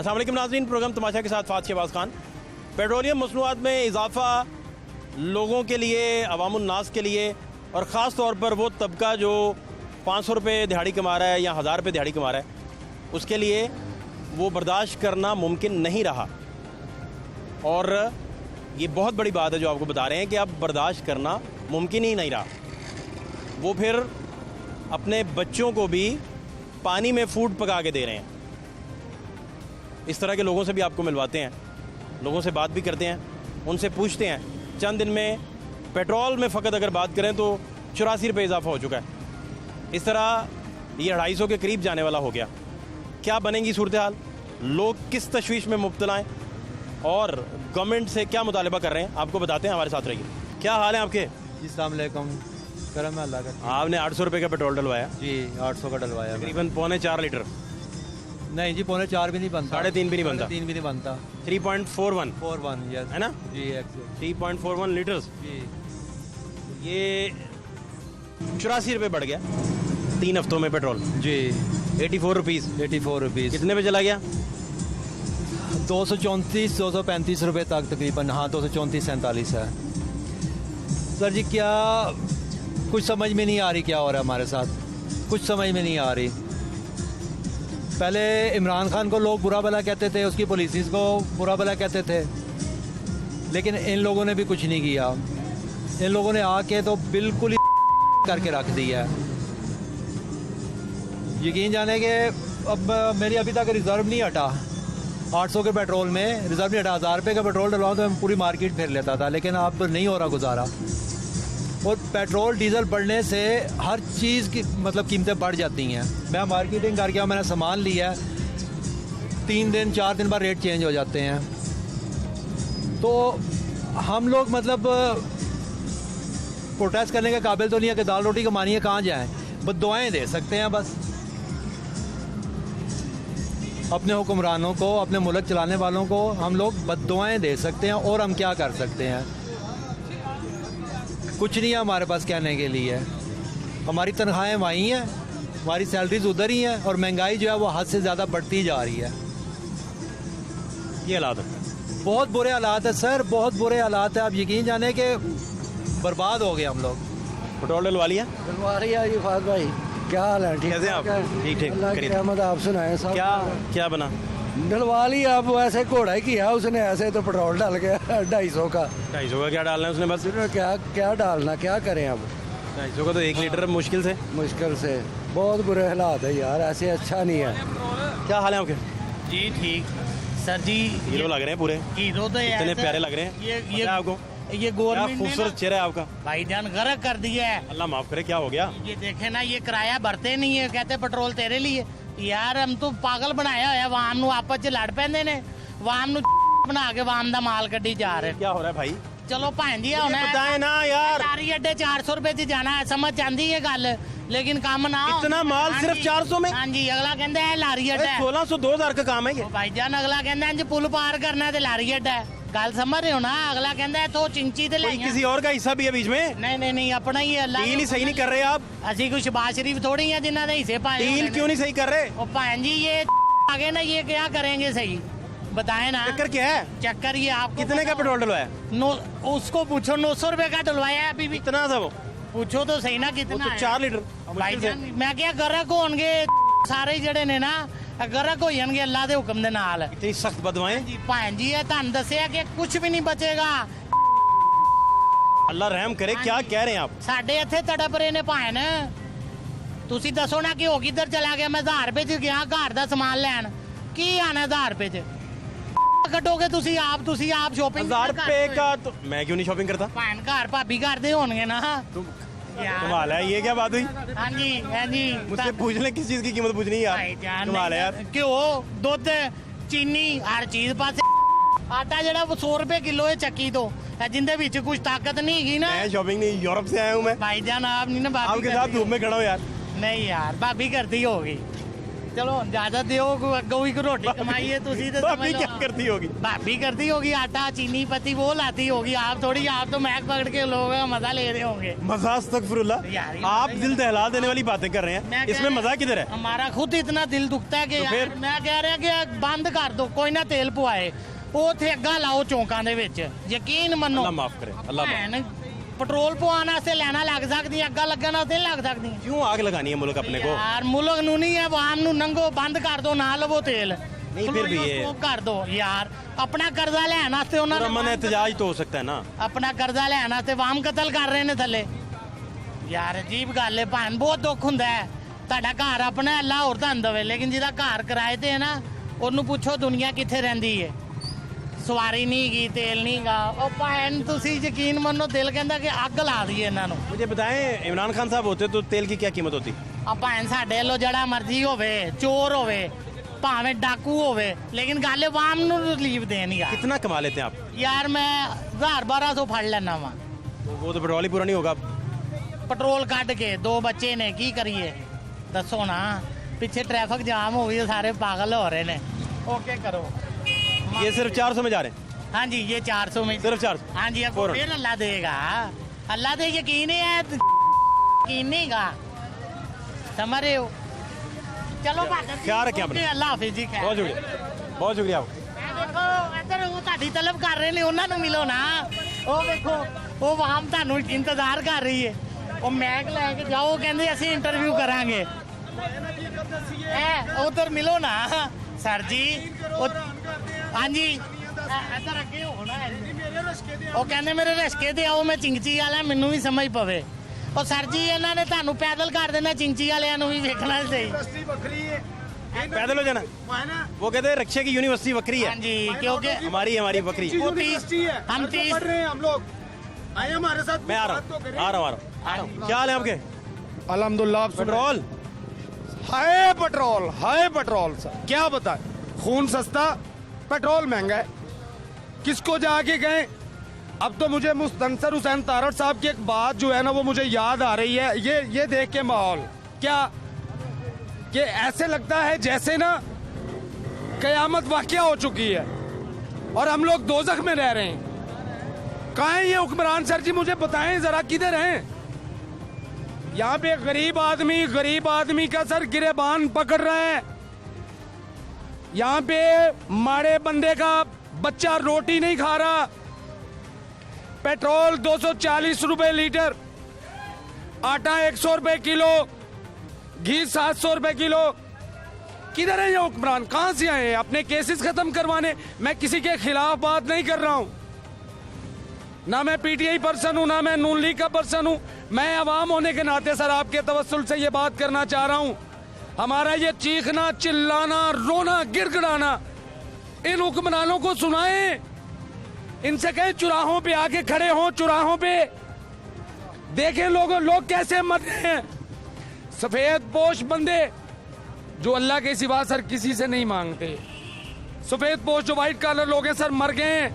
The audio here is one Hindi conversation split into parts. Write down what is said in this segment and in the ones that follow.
अस्सलाम वालेकुम नाज़रीन, प्रोग्राम तमाशा के साथ फात शहबाज खान। पेट्रोलियम मसनूआत में इजाफा लोगों के लिए, अवामुन्नास के लिए और ख़ास तौर पर वो तबका जो 500 रुपये दिहाड़ी कमा रहा है या 1000 रुपये दिहाड़ी कमा रहा है, उसके लिए वो बर्दाश्त करना मुमकिन नहीं रहा। और ये बहुत बड़ी बात है जो आपको बता रहे हैं कि अब बर्दाश्त करना मुमकिन ही नहीं रहा। वो फिर अपने बच्चों को भी पानी में फूड पका के दे रहे हैं। इस तरह के लोगों से भी आपको मिलवाते हैं, लोगों से बात भी करते हैं, उनसे पूछते हैं। चंद दिन में पेट्रोल में फ़कत अगर बात करें तो 84 रुपये इजाफा हो चुका है। इस तरह ये 250 के करीब जाने वाला हो गया। क्या बनेंगी सूरत हाल, लोग किस तशवीश में मुब्तला हैं और गवर्नमेंट से क्या मुतालबा कर रहे हैं, आपको बताते हैं। हमारे साथ रहिए। क्या हाल है आपके? अस्सलाम वालेकुम। करम है अल्लाह का। आपने 800 रुपये का पेट्रोल डलवाया? जी 800 का डलवाया। तकरीबन 3.25 लीटर। नहीं जी 3.25 भी नहीं बनता। 3.5 भी नहीं बनता। 3 भी नहीं बनता। 3.41 41 यस है ना जी। Actually 3.41 litres. जी ये 84 रुपये बढ़ गया 3 हफ्तों में पेट्रोल। जी 84 रुपीज़। 84 रुपीज़। कितने पे चला गया? 234 235 रुपये तक तकरीबन। हाँ 234 47 है सर जी। क्या कुछ समझ में नहीं आ रही क्या हो रहा है हमारे साथ, कुछ समझ में नहीं आ रही। पहले इमरान खान को लोग बुरा भला कहते थे, उसकी पॉलिसीज़ को बुरा भला कहते थे, लेकिन इन लोगों ने भी कुछ नहीं किया। इन लोगों ने आके तो बिल्कुल ही करके रख दिया है। यकीन जाने के अब मेरी अभी तक रिज़र्व नहीं हटा 800 के पेट्रोल में, रिज़र्व नहीं हटा। 1000 रुपये का पेट्रोल डलवाऊँ तो मैं पूरी मार्केट फिर लेता था, लेकिन अब नहीं हो रहा गुजारा। और पेट्रोल डीज़ल बढ़ने से हर चीज़ की मतलब कीमतें बढ़ जाती हैं। मैं मार्केटिंग करके मैंने सामान लिया है, 3 दिन 4 दिन बाद रेट चेंज हो जाते हैं। तो हम लोग मतलब प्रोटेस्ट करने के काबिल तो नहीं है कि दाल रोटी कमानी है कहाँ जाएं, बस दुआएं दे सकते हैं। बस अपने हुक्मरानों को, अपने मुल्क चलाने वालों को हम लोग बद्दुआएं दे सकते हैं। और हम क्या कर सकते हैं? कुछ नहीं है हमारे पास कहने के लिए। हमारी तनख्वाहें वहीं हैं, हमारी सैलरीज उधर ही हैं, और महंगाई जो है वो हद से ज़्यादा बढ़ती जा रही है। ये हालात है, बहुत बुरे हालात है सर, बहुत बुरे हालात है। आप यकीन जाने के बर्बाद हो गए हम लोग। पेट्रोल डलवा लिया? डलवा रही है जी फाज भाई। क्या हाल है? ठीक कैसे आप? ठीक ठीक। अल्लाह की करिए। रहमत, आप सुनाएं सब। क्या बना? डलवा लिया। अब ऐसे घोड़ा ही किया उसने, ऐसे तो पेट्रोल डाल के 250 का। 250 का क्या डालना है उसने? बस फिर क्या क्या डालना, क्या करें अब? 250 का तो 1 लीटर मुश्किल से। मुश्किल से। बहुत बुरे हालात है यार, ऐसे अच्छा नहीं है। क्या हाल है आपके? जी ठीक सर जी। हीरो लग रहे हैं पूरे, हीरो तो यार इतने प्यारे लग रहे हैं। ये पता है आपको ये क्या गवर्नमेंट ने खूबसूरत चेहरा है आपका। भाईजान गरक कर दिया है। अल्लाह माफ करे, क्या हो गया? ये देखे ना, ये किराया भरते नहीं है, कहते पेट्रोल तेरे लिए। यार हम तो पागल बनाया है। वाम नू आपस च लड़ पैंदे ने, वाम नू बना के वाम दा माल कड्ढी जा रहे। क्या हो रहा है भाई? चलो भैन जी होना है, बताए ना यार। लारी अड्डे 400 रुपए च जाना है, समझ आंदी है गल, लेकिन काम ना हो। इतना माल हाँ सिर्फ जी, 400 में? हाँ जी। अगला कहता है लारी अड्डा है। 1600 2000 का काम है ये। भाईजान अगला कहता है पुल पार करना है तो लारी अड्डा है। गल समझ रहे हो ना? अगला कहता है तो चिंची ते ले कोई किसी और का हिस्सा भी है बीच में? नहीं नहीं नहीं, अपना ही है। अल्लाह डील ही सही नहीं कर रहे आप। ਅਸੀਂ ਕੋਈ शबाज शरीफ थोड़ी है जिन्हों ने हिस्से पाए। डील क्यों नहीं सही कर रहे? ओ भैन जी ये आगे ना, ये क्या करेंगे सही बताएं ना। चक्कर क्या है? चक्कर ये आपको कितने का पेट्रोल डलवाया? उसको पूछो 900 रुपए का डलवाया है अभी भी। इतना था वो? पूछो तो सही ना वो कितना तो है। 4 लीटर मुश्किल से। भाईजान मैं क्या गरक होणगे सारे जड़े ने ना, गरक हो जाणगे अल्लाह दे हुक्म दे नाल। इतनी सख्त बदवाएं। जी भैन जी ये तुहानू दस्सिया कि कुछ भी नहीं बचेगा। अल्लाह रहम करे। क्या कह रहे हैं आप? ਸਾਡੇ ਇੱਥੇ ਤੜਪ ਰਹੇ ਨੇ ਭੈਣ। ਤੁਸੀਂ ਦੱਸੋ ਨਾ ਕਿ ਉਹ ਕਿੱਧਰ ਚਲਾ ਗਿਆ। ਮੈਂ 1000 ਰੁਪਏ ਚ ਗਿਆ ਘਰ ਦਾ ਸਮਾਨ ਲੈਣ, ਕੀ ਆਣਾ 1000 ਰੁਪਏ ਚ ਕੱਟੋਗੇ ਤੁਸੀਂ ਆਪ ਸ਼ੋਪਿੰਗ 1000 रुपए का तो मैं क्यों नहीं शॉपिंग करता? ਭੈਣ ਘਰ ਭਾਬੀ ਕਰਦੇ होणगे ना। कमाल है, ये क्या बात हुई? ਹਾਂਜੀ ਹਾਂਜੀ। मुझसे पूछ ले किस चीज की कीमत पूछनी है यार। ਭਾਈਜਾਨ कमाल है यार। ਘਿਓ ਦੁੱਧ ਚੀਨੀ ਹਰ ਚੀਜ਼ ਪਾਸੇ। ਆਟਾ ਜਿਹੜਾ ਉਹ 100 ਰੁਪਏ ਕਿਲੋ ਹੈ ਚੱਕੀ ਤੋਂ, जिंदे ਵਿੱਚ कुछ ताकत नहीं हैगी ना। मैं शॉपिंग नहीं, यूरोप से आया हूँ मैं। भाईजान आप नहीं ना भाभी आपके साथ धूप में खड़ा हूँ यार। नहीं यार भाभी करती होगी। चलो इजाजत दियो अगो ही रोटी कमाई है तुसी तो भाभी समझ लो। क्या करती होगी? भाभी करती होगी आटा चीनी पत्ती वो लाती होगी, आप थोड़ी, आप तो महक पकड़ के लोगों का मजा ले रहे होंगे। मजा अस्तगफिरुल्लाह, यार, ये आप मजा ही दिल दहला देने वाली बातें कर रहे मैं हैं, कह इसमें रहा- मजा किधर है? हमारा खुद इतना दिल दुखता है कि तो यार फिर? मैं कह रहा कि बंद कर दो, कोई ना तेल पवाए, ਉੱਥੇ ਅੱਗਾ ਲਾਓ ਚੌਂਕਾਂ ਦੇ ਵਿੱਚ, ਯਕੀਨ ਮੰਨੋ। अल्लाह माफ करे, अल्लाह माफ। ਭੈਣ, ਪੈਟਰੋਲ ਪਵਾਉਣ ਵਾਸਤੇ ਲੈਣਾ ਲੱਗ ਸਕਦੀਆਂ, ਅੱਗਾ ਲੱਗਣ ਵਾਸਤੇ ਨਹੀਂ ਲੱਗ ਸਕਦੀਆਂ। क्यों आग लगानी है मुल्क अपने को? ਯਾਰ ਮੁਲਕ ਨੂੰ ਨਹੀਂ ਹੈ, ਆਵਾਮ ਨੂੰ ਨੰਗੋ, ਬੰਦ ਕਰ ਦੋ, ਨਾ ਲਵੋ ਤੇਲ। ਨਹੀਂ, ਫਿਰ ਵੀ ਇਹ- ਸਟੋਪ ਕਰ ਦੋ ਯਾਰ, ਆਪਣਾ ਕਰਜ਼ਾ ਲੈਣ ਵਾਸਤੇ ਉਹਨਾਂ ਨੇ रमन एहतजाज तो हो सकता है ना। ਆਪਣਾ ਕਰਜ਼ਾ ਲੈਣ ਵਾਸਤੇ ਆਵਾਮ ਕਤਲ ਕਰ ਰਹੇ ਨੇ ਥੱਲੇ। ਯਾਰ ਅਜੀਬ ਗੱਲ ਹੈ ਭਾਣ, ਬਹੁਤ ਦੁੱਖ ਹੁੰਦਾ ਹੈ। ਤੁਹਾਡਾ ਘਰ ਆਪਣਾ ਅੱਲਾ ਹੋਰ ਤੁਹਾਨੂੰ ਦਵੇ, ਲੇਕਿਨ ਜਿਹਦਾ ਘਰ ਕਿਰਾਏ ਤੇ ਹੈ ਨਾ, ਉਹਨੂੰ ਪੁੱਛੋ ਦੁਨੀਆ ਕਿੱਥੇ ਰਹਿੰਦੀ ਹੈ। ਸਵਾਰੀ ਨਹੀਂ ਗਈ, ਤੇਲ ਨਹੀਂ ਗਾ, ਉਹ ਭਾਣ ਤੁਸੀਂ ਯਕੀਨ ਮੰਨੋ, ਦਿਲ ਕਹਿੰਦਾ ਕਿ ਅੱਗ ਲਾ ਦਈਏ ਇਹਨਾਂ ਨੂੰ। मुझे बताएं, इमरान खान साहब होते तो तेल की क्या कीमत होती? ਆ ਭਾਣ ਸਾਡੇ ਵੱਲੋਂ ਜਿਹੜਾ ਮਰਜ਼ੀ ਹੋਵੇ, ਚੋਰ ਹੋਵੇ, ਭਾਵੇਂ ਡਾਕੂ ਹੋਵੇ, ਲੇਕਿਨ ਗੱਲ ਆਵਾਮ ਨੂੰ ਰਿਲੀਫ ਦੇਣਗਾ। कितना कमा लेते हैं आप? ਯਾਰ ਮੈਂ 1000-1200 ਫੜ ਲੈਣਾ ਵਾ, तो वो तो पेट्रोल ही पूरा नहीं होगा। ਪੈਟਰੋਲ ਕੱਢ ਕੇ, 2 ਬੱਚੇ ਨੇ, ਕੀ ਕਰੀਏ ਦੱਸੋ ਨਾ। ਪਿੱਛੇ ਟ੍ਰੈਫਿਕ ਜਾਮ ਹੋ ਗਈ, ਸਾਰੇ ਪਾਗਲ ਹੋ ਰਹੇ ਨੇ। ਓਕੇ ਕਰੋ। ये सिर्फ 400 में जा रहे हैं? हाँ जी, ये 400 में सिर्फ 400? हाँ जी, अब फौरन। फिर अल्लाह देगा, अल्लाह दे, यकीन है यकीन नहीं का, समझ रहे हो। चलो ख्याल रखें अपना। अल्लाह हाफिज जी। बहुत शुक्रिया, बहुत शुक्रिया आपका। ਇਹ ਦੇਖੋ ਇੱਧਰ ਉਹ ਤੁਹਾਡੀ ਤਲਬ ਕਰ ਰਹੇ ਨੇ, ਉਹਨਾਂ ਨੂੰ ਮਿਲੋ ਨਾ। ਉਹ ਵੇਖੋ, ਉਹ ਵਾਹਮ ਤੁਹਾਨੂੰ ਇੰਤਜ਼ਾਰ ਕਰ ਰਹੀ ਹੈ। ਉਹ ਮੈਕ ਲੈ ਕੇ ਜਾਓ, ਕਹਿੰਦੇ ਅਸੀਂ ਇੰਟਰਵਿਊ ਕਰਾਂਗੇ। ਇਹ ਉਧਰ ਮਿਲੋ ਨਾ ਸਰ ਜੀ। ਹਾਂਜੀ ਇੱਧਰ ਅੱਗੇ ਹੋਣਾ ਹੈ। ਉਹ ਕਹਿੰਦੇ ਮੇਰੇ ਰਸਕੇ ਤੇ ਆਓ, ਮੈਂ ਚਿੰਚੀ ਵਾਲਾ, ਮੈਨੂੰ ਵੀ ਸਮਝ ਪਵੇ। ਉਹ ਸਰ ਜੀ ਇਹਨਾਂ ਨੇ ਤੁਹਾਨੂੰ ਪੈਦਲ ਕਰ ਦੇਣਾ, ਚਿੰਚੀ ਵਾਲਿਆਂ ਨੂੰ ਵੀ ਵੇਖਣਾ ਸਹੀ। पैदल हो जाना, वो कहते हैं रक्षा की यूनिवर्सिटी बकरी है। हाँ जी, क्योंकि हमारी बकरी। वो 30 हम 30 पढ़ रहे हैं हम लोग, आए हमारे साथ। मैं आ रहा हूँ, आ रहा हूँ। क्या हाल है आपके? अल्हम्दुलिल्लाह। पेट्रोल हाय पेट्रोल, हाय पेट्रोल सर, क्या बताए, खून सस्ता पेट्रोल महंगा है। किसको जाके गए। अब तो मुझे मुस्तनसर हुसैन तारड़ साहब की एक बात जो है ना, वो मुझे याद आ रही है। ये देख के माहौल क्या, कि ऐसे लगता है जैसे ना कयामत वाक़या हो चुकी है और हम लोग दोज़ख में रह रहे हैं। कहाँ है ये हुक्मरान सर जी, मुझे बताएं जरा, किधर हैं। यहाँ पे गरीब आदमी का सर गिरेबान पकड़ रहे हैं। यहाँ पे माड़े बंदे का बच्चा रोटी नहीं खा रहा। पेट्रोल 240 रुपए लीटर, आटा 100 रुपए किलो, घी 700 रुपए किलो। किधर है ये हुक्मरान, कहां से आए हैं अपने केसेस खत्म करवाने। मैं किसी के खिलाफ बात नहीं कर रहा हूं, ना मैं पीटीआई पर्सन हूं, ना मैं नून लीग का पर्सन हूं। मैं अवाम होने के नाते सर आपके तवस्सुल से ये बात करना चाह रहा हूं। हमारा ये चीखना, चिल्लाना, रोना, गिड़गिड़ाना इन हुक्मरानों को सुनाएं। इनसे कहें चौराहों पे आके खड़े हों, चौराहों पे देखें लोग कैसे मर रहे हैं। सफेद पोश बंदे जो अल्लाह के सिवा सर किसी से नहीं मांगते, सफेद पोश जो व्हाइट कॉलर लोग हैं सर, मर गए हैं।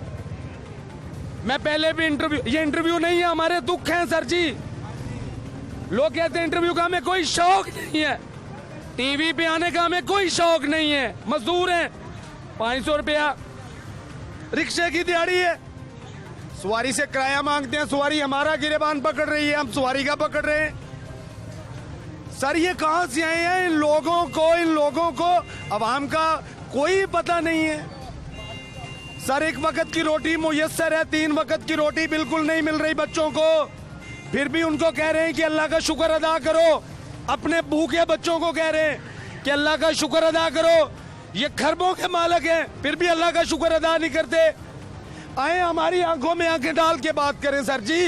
मैं पहले भी ये इंटरव्यू नहीं है, हमारे दुख हैं सर जी। लोग कहते हैं इंटरव्यू का हमें कोई शौक नहीं है, टीवी पे आने का हमें कोई शौक नहीं है। मजदूर हैं, 500 रुपया रिक्शे की दिहाड़ी है, सवारी से किराया मांगते हैं, सवारी हमारा गिरेबान पकड़ रही है, हम सवारी का पकड़ रहे हैं। सर ये कहां से आए हैं। इन लोगों को अवाम का कोई पता नहीं है। सर एक वक्त की रोटी मुयस्सर है, 3 वक्त की रोटी बिल्कुल नहीं मिल रही बच्चों को, फिर भी उनको कह रहे हैं कि अल्लाह का शुक्र अदा करो। अपने भूखे बच्चों को कह रहे हैं कि अल्लाह का शुक्र अदा करो। ये खरबों के मालिक हैं, फिर भी अल्लाह का शुक्र अदा नहीं करते। आए हमारी आंखों में आंखें डाल के बात करें सर जी,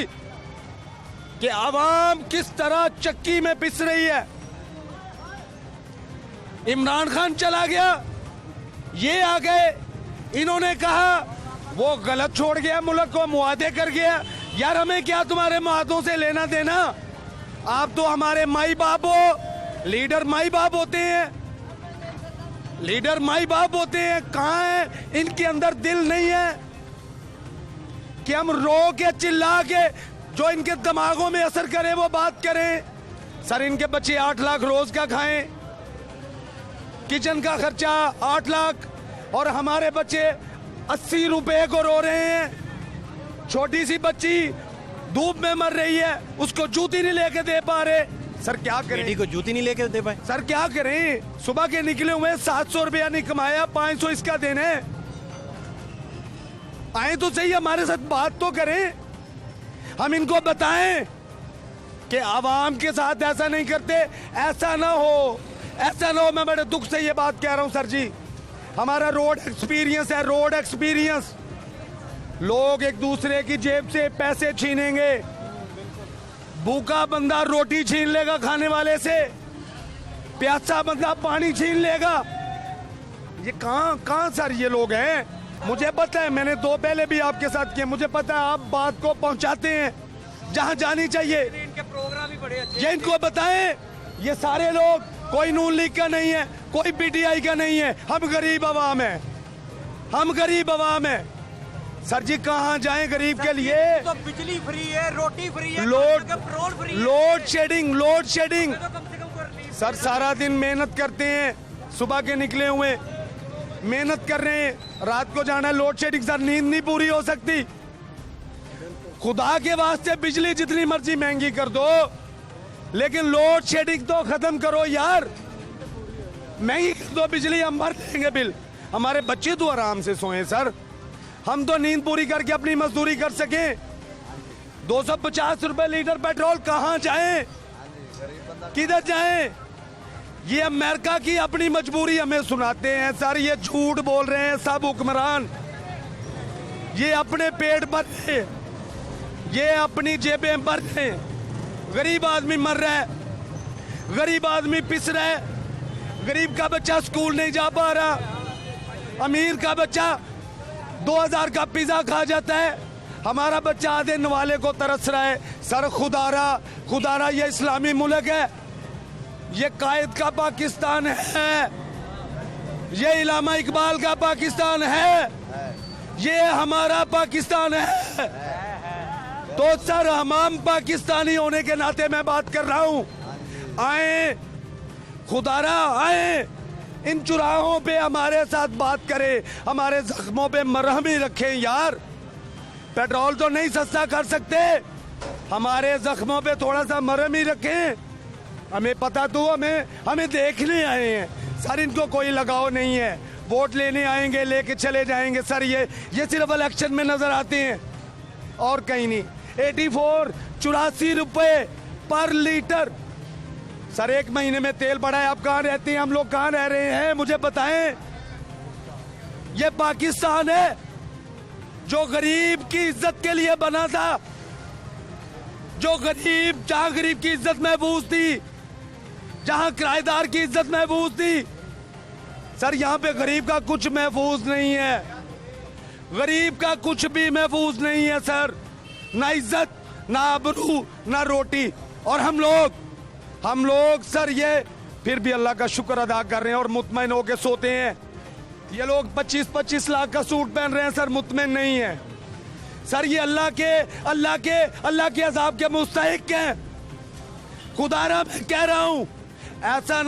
कि आवाम किस तरह चक्की में पिस रही है। इमरान खान चला गया, ये आ गए, इन्होंने कहा वो गलत छोड़ गया, मुल्क को मुआहदे कर गया। यार हमें क्या तुम्हारे मुआहदों से लेना देना। आप तो हमारे माई बाप हो, लीडर माई बाप होते हैं, लीडर माई बाप होते हैं। कहाँ है इनके अंदर दिल नहीं है कि हम रो के चिल्ला के जो इनके दिमागों में असर करे वो बात करें। सर इनके बच्चे 8 लाख रोज का खाएं, किचन का खर्चा 8 लाख और हमारे बच्चे 80 रुपए को रो रहे हैं। छोटी सी बच्ची धूप में मर रही है, उसको जूती नहीं लेके दे पा रहे। सर क्या करें? बेटी को जूती नहीं लेके दे पाए। सर क्या करें? सुबह के निकले हुए 700 रुपया नहीं कमाया, 500 इसका देने। आए तो सही, हमारे साथ बात तो करें, हम इनको बताएं कि आवाम के साथ ऐसा नहीं करते। ऐसा ना हो, ऐसा ना हो। मैं बड़े दुख से ये बात कह रहा हूं सर जी, हमारा रोड एक्सपीरियंस है, रोड एक्सपीरियंस। लोग एक दूसरे की जेब से पैसे छीनेंगे, भूखा बंदा रोटी छीन लेगा खाने वाले से, प्यासा बंदा पानी छीन लेगा। ये कहां सर ये लोग हैं? मुझे पता है, मैंने 2 पहले भी आपके साथ किए, मुझे पता है आप बात को पहुंचाते हैं जहां जानी चाहिए। इनके प्रोग्राम भी बड़े अच्छे। ये इनको बताएं, ये सारे लोग, कोई नून लीग का नहीं है, कोई पीटीआई का नहीं है, हम गरीब आवाम है, हम गरीब आवाम है। सर जी कहां जाएं गरीब के लिए? तो बिजली फ्री है, रोटी फ्री है, पेट्रोल फ्री है, लोड शेडिंग। सर सारा दिन मेहनत करते हैं, सुबह के निकले हुए मेहनत कर रहे हैं, रात को जाना है, लोड शेडिंग। सर नींद नहीं पूरी हो सकती। खुदा के वास्ते बिजली जितनी मर्जी महंगी कर दो, लेकिन लोड शेडिंग तो खत्म करो यार। महंगी कर दो बिजली, हम भर देंगे बिल, हमारे बच्चे तो आराम से सोएं सर, हम तो नींद पूरी करके अपनी मजदूरी कर सके। 250 रुपए लीटर पेट्रोल, कहां जाएं, किधर जाएं? ये अमेरिका की अपनी मजबूरी हमें सुनाते हैं सर। ये झूठ बोल रहे हैं सब हुक्मरान, ये अपने पेट भर रहे, ये अपनी जेबें भर रहे। गरीब आदमी मर रहा है, गरीब आदमी पिस रहा है, गरीब का बच्चा स्कूल नहीं जा पा रहा, अमीर का बच्चा 2000 का पिज्जा खा जाता है, हमारा बच्चा आधे नवाले को तरस रहा है। सर खुदारा ये इस्लामी मुल्क है, ये कायद का पाकिस्तान है, ये इलामा इकबाल का पाकिस्तान है, ये हमारा पाकिस्तान है। तो सर हम पाकिस्तानी होने के नाते मैं बात कर रहा हूं, आए खुदारा आए, इन चुराहों पे हमारे साथ बात करें, हमारे जख्मों पे मरहम ही रखें यार। पेट्रोल तो नहीं सस्ता कर सकते, हमारे जख्मों पे थोड़ा सा मरहम ही रखें। हमें पता तो, हमें देखने आए हैं सर, इनको कोई लगाव नहीं है, वोट लेने आएंगे लेके चले जाएंगे सर। ये सिर्फ इलेक्शन में नजर आते हैं और कहीं नहीं। 84 रुपए पर लीटर सर, 1 महीने में तेल बढ़ा है। आप कहां रहते हैं, हम लोग कहां रह रहे हैं, मुझे बताएं। ये पाकिस्तान है जो गरीब की इज्जत के लिए बना था, जो जहां गरीब की इज्जत महफूज थी, जहां किराएदार की इज्जत महफूज थी। सर यहां पे गरीब का कुछ महफूज नहीं है, गरीब का कुछ भी महफूज नहीं है सर, ना इज्जत, ना आबरू, ना रोटी। और हम लोग सर ये फिर भी अल्लाह का शुक्र अदा कर रहे हैं और मुतमईन होके सोते हैं। ये लोग 25-25 लाख का सूट पहन रहे हैं सर, मुतमईन नहीं है सर। ये अल्लाह के अजाब के मुस्तहिक हैं। खुदारा मैं कह रहा हूं, ऐसा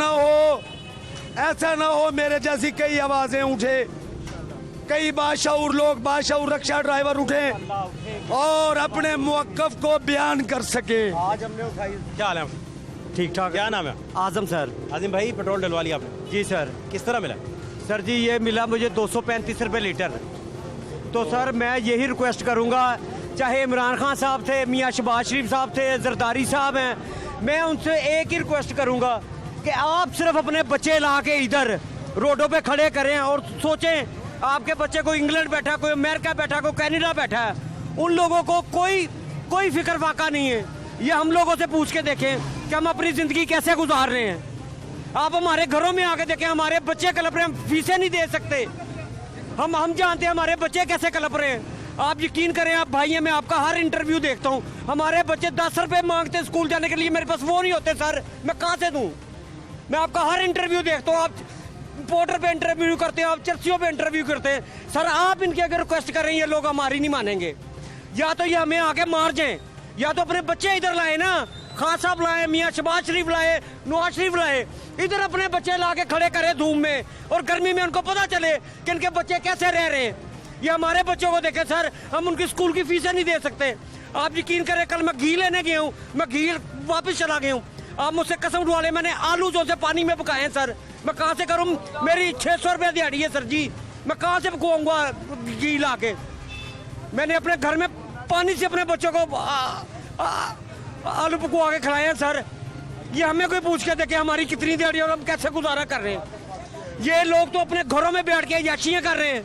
ना हो मेरे जैसी कई आवाजें उठे, कई बाशऊर लोग, बाशऊर रिक्शा ड्राइवर उठे और अपने मुवक्कफ को बयान कर सके। आज हमने उठाई। क्या हाल है? ठीक ठाक। क्या नाम है? आजम सर। आजिम भाई, पेट्रोल डलवा लिया आपने? जी सर। किस तरह मिला? सर जी ये मिला मुझे 235 रुपए लीटर। तो सर मैं यही रिक्वेस्ट करूंगा, चाहे इमरान खान साहब थे, मियाँ शहबाज शरीफ साहब थे, जरदारी साहब हैं, मैं उनसे एक ही रिक्वेस्ट करूंगा कि आप सिर्फ अपने बच्चे ला के इधर रोडों पे खड़े करें और सोचें, आपके बच्चे को इंग्लैंड बैठा, कोई अमेरिका बैठा, कोई कनाडा बैठा है, उन लोगों को कोई फिक्र फाका नहीं है। ये हम लोगों से पूछ के देखें कि हम अपनी जिंदगी कैसे गुजार रहे हैं। आप हमारे घरों में आके देखें, हमारे बच्चे कलप रहे हैं, हम फीसें नहीं दे सकते। हम जानते हैं हमारे बच्चे कैसे कलप रहे हैं। आप यकीन करें, आप भाई हैं, मैं आपका हर इंटरव्यू देखता हूँ, हमारे बच्चे 10 रुपए मांगते हैं स्कूल जाने के लिए, मेरे पास वो नहीं होते सर, मैं कहाँ से दूँ? मैं आपका हर इंटरव्यू देखता हूँ, आप पोर्टर पे इंटरव्यू करते हैं, आप चर्चियों पे इंटरव्यू करते हैं सर। आप इनके अगर रिक्वेस्ट कर रहे हैं, ये लोग हमारी नहीं मानेंगे। या तो ये हमें आके मार जाएं, या तो अपने बच्चे इधर लाए ना, खान साहब लाए, मियाँ शहबाज शरीफ लाए, नवाज शरीफ लाए, इधर अपने बच्चे ला के खड़े करे धूम में और गर्मी में उनको पता चले कि इनके बच्चे कैसे रह रहे हैं। ये हमारे बच्चों को देखें सर, हम उनकी स्कूल की फीसें नहीं दे सकते। आप यकीन करें, कल मैं घी लेने गया हूँ, मैं घी वापस चला गया हूँ। आप मुझसे कसम उठवा ले, मैंने आलू जो से पानी में पकाए हैं सर, मैं कहाँ से करूँ? मेरी 600 रुपये दिहाड़ी है सर जी, मैं कहाँ से पकवाऊंगा घी ला के? मैंने अपने घर में पानी से अपने बच्चों को आलू पकवा के खिलाए हैं सर। ये हमें कोई पूछ के देखे हमारी कितनी दिहाड़ी और हम कैसे गुजारा कर रहे हैं। ये लोग तो अपने घरों में बैठ के याशियाँ कर रहे हैं।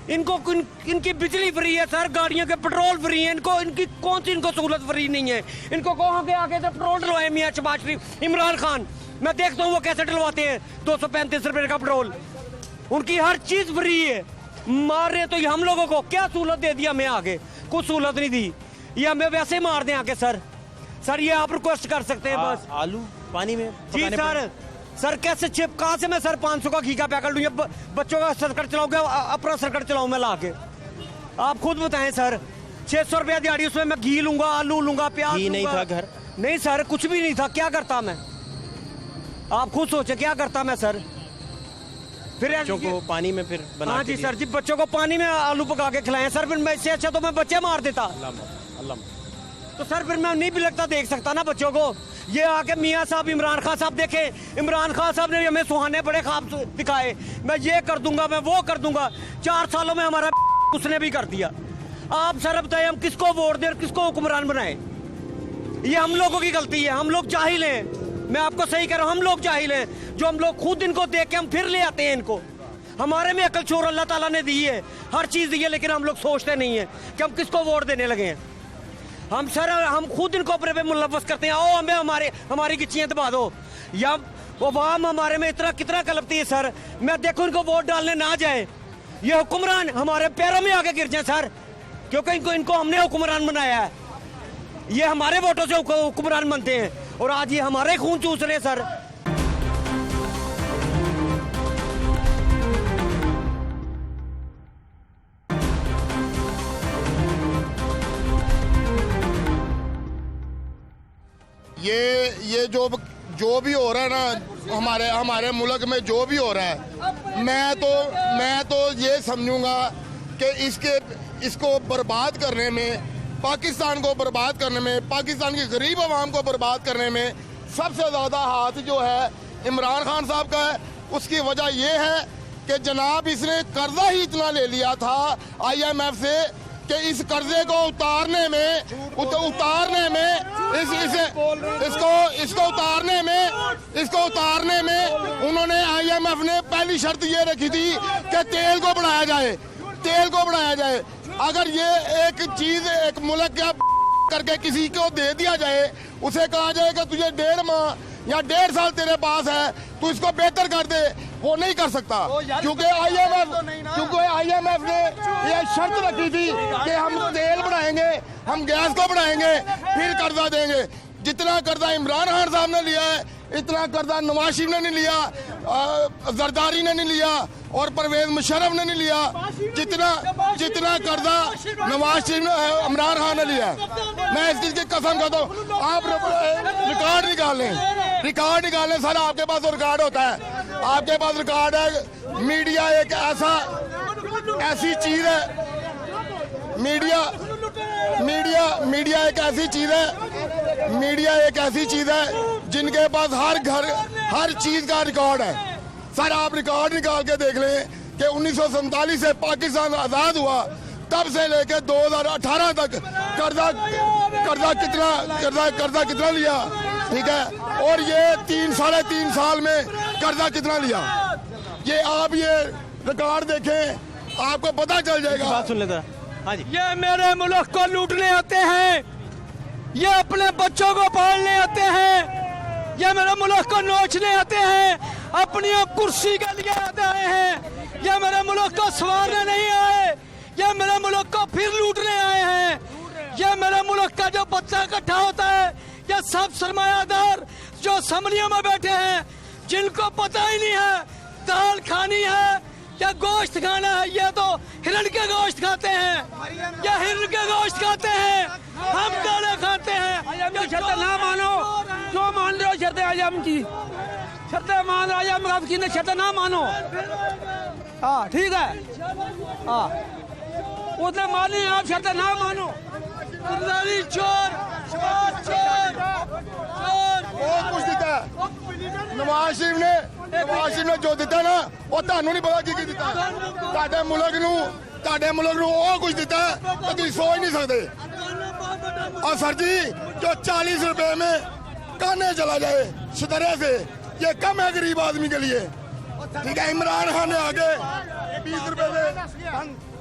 इनकी बिजली फ्री है सर, गाड़ियों के पेट्रोल फ्री है, इनकी कौन सी इनको सहूलत फ्री नहीं है? इनको कहो के आगे से पेट्रोल डलवाए मियाँ शहबाज शरीफ, इमरान खान, मैं देखता हूँ वो कैसे डलवाते हैं 235 रुपये का पेट्रोल। उनकी हर चीज फ्री है। मार रहे तो ये हम लोगों को क्या सहूलत दे दिया? हमें आगे कुछ सहूलत नहीं दी, ये हमें वैसे मार दें आके सर। सर ये आप रिक्वेस्ट कर सकते हैं बस। आलू पानी में जी सर, सर कैसे चिप कहाँ से मैं सर 500 का घी का पैकेट लूँ? बच्चों का सर्कट चलाऊंगा, अपना सर्कट चलाऊँ मैं ला के? आप खुद बताएं सर। 600 रुपया दिहाड़ी, उसमें मैं घी लूंगा, आलू लूंगा, प्याज घी नहीं लूंगा। था घर? नहीं सर, कुछ भी नहीं था। क्या करता मैं? आप खुद सोचे क्या करता मैं सर? फिर बच्चों को पानी में फिर बना हाँ जी सर जी, बच्चों को पानी में आलू पका के खिलाएं सर। फिर मैं इससे अच्छा तो मैं बच्चे मार देता। अल्लाह तो सर फिर मैं नहीं भी लगता देख सकता ना बच्चों को। ये आके मियाँ साहब, इमरान खान साहब देखे, इमरान खान साहब ने हमें सुहाने बड़े ख्वाब दिखाए, मैं ये कर दूंगा, मैं वो कर दूंगा। 4 सालों में हमारा उसने भी कर दिया। आप सर अब बताइए हम किसको वोट दें और किसको हुक्मरान बनाए? ये हम लोगों की गलती है, हम लोग जाहिल हैं। मैं आपको सही कह रहा हूँ, हम लोग जाहिल हैं जो हम लोग खुद इनको देख के हम फिर ले आते हैं इनको। हमारे में अकल शोर अल्लाह ताला ने दी है, हर चीज दी है, लेकिन हम लोग सोचते नहीं है कि हम किसको वोट देने लगे हैं। हम सर हम खुद इनको अपने पे मुलव्वस करते हैं। आओ हमें हमारी गिच्चियाँ दबा दो, या वो वाम हमारे में इतना कितना कलपती है सर। मैं देखो इनको वोट डालने ना जाए, ये हुक्मरान हमारे पैरों में आके गिर जाए सर, क्योंकि इनको हमने हुक्मरान बनाया है। ये हमारे वोटों से हुक्मरान बनते हैं और आज ये हमारे खून चूस रहे हैं सर। ये जो भी हो रहा है ना हमारे मुल्क में, जो भी हो रहा है, मैं तो ये समझूंगा कि इसको बर्बाद करने में, पाकिस्तान को बर्बाद करने में, पाकिस्तान की गरीब आवाम को बर्बाद करने में सबसे ज़्यादा हाथ जो है इमरान खान साहब का है। उसकी वजह ये है कि जनाब इसने कर्जा ही इतना ले लिया था IMF से कि इस कर्जे को उतारने में इसको उतारने में उन्होंने IMF ने पहली शर्त ये रखी थी कि तेल को बढ़ाया जाए। अगर ये एक चीज एक मुल्क का करके किसी को दे दिया जाए, उसे कहा जाए कि तुझे 1.5 माह या 1.5 साल तेरे पास है, तू इसको बेहतर कर दे, वो नहीं कर सकता। क्योंकि IMF ने ये शर्त रखी थी कि हम तेल बढ़ाएंगे, हम गैस को बढ़ाएंगे, फिर कर्जा देंगे। जितना कर्जा इमरान खान साहब ने लिया है, इतना कर्जा नवाज शरीफ ने नहीं लिया, जरदारी ने नहीं लिया और परवेज मुशर्रफ ने नहीं लिया। जितना कर्जा नवाज शरीफ ने, इमरान खान ने लिया। मैं इस चीज की कसम खाता हूँ। आप रिकॉर्ड निकाल लें सर, आपके पास रिकॉर्ड होता है, आपके पास रिकॉर्ड है। मीडिया एक ऐसी चीज है, मीडिया एक ऐसी चीज है जिनके पास हर चीज का रिकॉर्ड है। सर आप रिकॉर्ड निकाल के देख लें कि 1947 से पाकिस्तान आजाद हुआ, तब से लेकर 2018 तक कर्जा कितना लिया, ठीक है? और ये साढ़े 3 साल में कर्जा कितना लिया, ये आप ये रिकॉर्ड देखें, आपको पता चल जाएगा। बात सुन लेता। हाँ जी। ये मेरे मुल्क को लूटने आते हैं, ये अपने बच्चों को पालने आते हैं, ये मेरे मुल्क को नोचने आते हैं, अपनी कुर्सी के लिए आए हैं। ये मेरे मुल्क को संवारने नहीं आए, ये मेरे मुल्क को फिर लूटने आए हैं। ये मेरे मुल्क का जो बच्चा इकट्ठा होता है, ये सब सरमायादार जो असम्बलियों में बैठे हैं, जिनको पता ही नहीं है दाल खानी है या गोश्त खाना है। ये तो हिरण के गोश्त खाते हैं, या हिरण के गोश्त खाते हैं, हम दालें खाते हैं। आजम की शर्तें ना मानो, क्यों मान रहे हो शर्तें आजम की? शर्तें मान आजम की ने शर्तें ना मानो। हाँ ठीक है, हाँ उसने मानी, आप शर्तें ना मानो। चोर ਉਹ ਕੁਝ ਦਿੱਤਾ ਨਵਾਜ਼ ਸ਼ਰੀਫ ਨੇ ਜੋ ਦਿੱਤਾ ਨਾ ਉਹ ਤੁਹਾਨੂੰ ਨਹੀਂ ਪਤਾ ਕੀ ਦਿੱਤਾ ਤੁਹਾਡੇ ਮੁਲਕ ਨੂੰ ਉਹ ਕੁਝ ਦਿੱਤਾ ਤਾਂ ਤੁਸੀਂ ਸੋਚ ਨਹੀਂ ਸਕਦੇ और सर जी जो 40 रुपए में काने चला जाए सितारे से ये कम है गरीब आदमी के लिए ठीक है इमरान खान ने आगे 20 रुपए से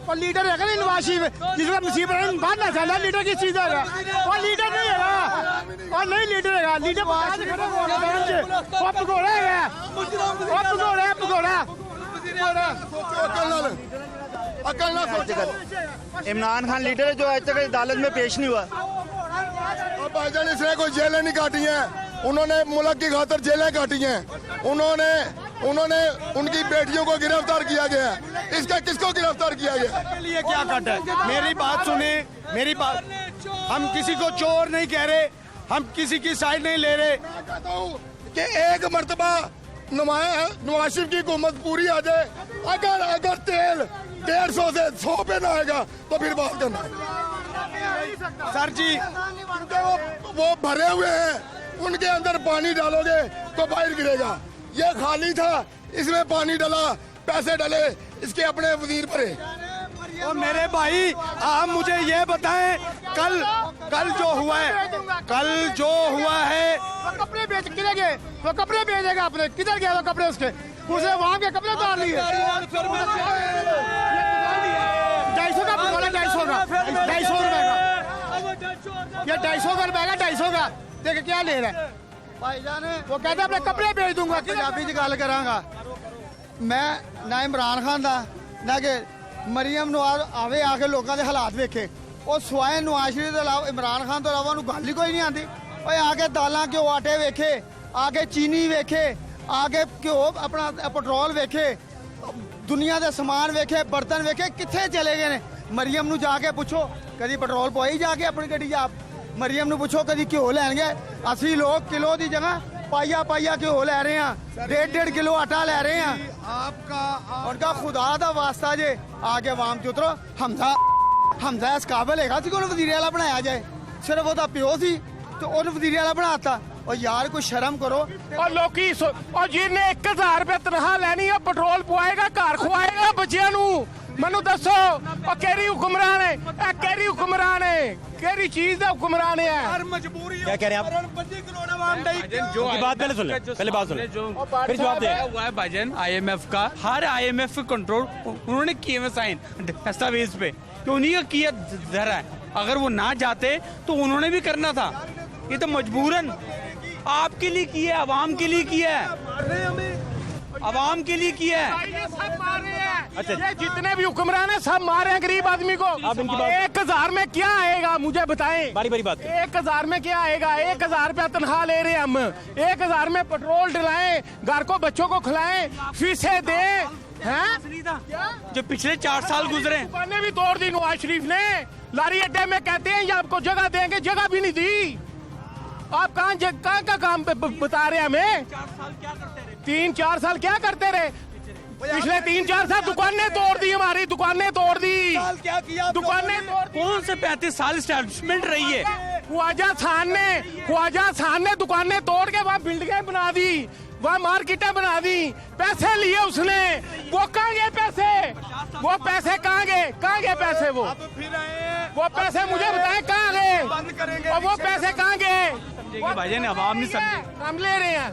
और लीडर है नहीं नवाज शरीफ जिसमें मुसीबत बांधना चाहता लीडर किस चीज है और लीडर नहीं है और नहीं लीडर है लीडर पकौड़ा है पकौड़ा अकल ना सोचो इमरान खान लीडर है जो आज तक अदालत में पेश नहीं हुआ। और भाईजान इसने कोई जेलें नहीं काटी हैं उन्होंने मुल्क की खातर जेलें काटी हैं उन्होंने उनकी बेटियों को गिरफ्तार किया गया है इसका किसको गिरफ्तार किया गया के लिए क्या कट है? मेरी बात सुने, मेरी बात, हम किसी को चोर नहीं कह रहे, हम किसी की साइड नहीं ले रहे। कहता हूँ कि एक मर्तबा नवाज शरीफ की हुकूमत पूरी आ जाए अगर तेल 150 से 100 पे ना आएगा तो फिर बात करना सर जी वो भरे हुए हैं उनके अंदर पानी डालोगे तो बाहर गिरेगा ये खाली था इसमें पानी डाला पैसे डाले इसके अपने वजीर भरे और मेरे भाई आप मुझे ये बताएं कल जो हुआ है वो कपड़े बेच किधर गए? वो कपड़े बेचेगा अपने, किधर गए वो कपड़े उसके? उसने वहाँ के कपड़े उतार लिए। 250 का पकौड़ा, 250 का, 250 रुपए का, ये 250 का रुपए का, 250 का देख क्या ले रहा है भाईजान? वो कहते अपने कपड़े बेच दूंगा। पंजाबी च गल करांगा मैं ना इमरान खान दा ना कि मरियम नवाज आवे आके लोगों के हालात वेखे और स्वाए नवाज शरीफ के अलावा इमरान खान तो अलावा उन्होंने गल ही कोई नहीं आती और आके दालां घ्यो आटे वेखे आके चीनी वेखे आके घ्यो अपना पेट्रोल वेखे दुनिया के समान वेखे बर्तन वेखे कित्थे चले गए ने मरियम नू जाके पूछो कभी पेट्रोल पवाई जाके अपनी गड्डी च आप मरियम नू पूछो कभी घ्यो लैन गए असली लोग किलो की जगह पाइया घ्यो ले रहे हैं 1.5 किलो आटा ले रहे हैं उनका खुदा दा वास्ता जे आगे आवाम च उतरो हमजा इस काबिल है वजीर आला बनाया जाए सिर्फ वो प्यो सी तो उन्हें वजीर आला बनाता और यार कोई शर्म करो और लोकी और जिन्हें 1000 रुपए तनख्वाह लेनी है पेट्रोल पवाएगा घर खुआएगा बच्चियां नू मनु दसो और केरी हुक्मरान है केरी हुक्मरान है केरी चीज है हुक्मरान है हर मजबूरी क्या कह रहे हैं आप जो बात पहले सुन ले पहले बात सुन ले फिर जवाब दे हुआ है भाईजान IMF का हर IMF कंट्रोल उन्होंने किए हुए साइन दस्तावेज पे कि उन्हीं का किया धरा है अगर वो ना जाते तो उन्होंने भी करना था ये तो मजबूरन आपके लिए किया है आवाम के लिए किया है आवाम के लिए किया है सब मारे हैं अच्छा ये जितने भी हुक्मरान है सब मारे हैं गरीब आदमी को आप इनकी बात 1000 में क्या आएगा मुझे बताएं बारी बारी बात 1000 में क्या आएगा 1000 रुपया तनख्वाह ले रहे हैं हम 1000 में पेट्रोल डलाएं घर को बच्चों को खिलाएं फीसें दें हैं जो पिछले 4 साल गुजरे दुकानें भी तोड़ दी नवाज शरीफ ने लारी अड्डे में कहते हैं ये आपको जगह देंगे जगह भी नहीं दी आप कहाँ का काम बता रहे हैं हमें 3-4 साल क्या करते रहे पिछले 3-4 साल दुकानें तोड़ दी हमारी दुकानें तोड़ दी क्या किया दुकानें तोड़ दी कौन से 35 साल एस्टैब्लिशमेंट रही है ख्वाजा खान ने दुकानें तोड़ के वहाँ बिल्डिंगें बना दी वहाँ मार्केटें बना दी पैसे लिए उसने वो कहाँ गए पैसे कहाँ गए पैसे वो पैसे मुझे बताएं कहाँ गए और वो पैसे कहाँ गए भाईजान आवाम नहीं समझे हम ले रहे हैं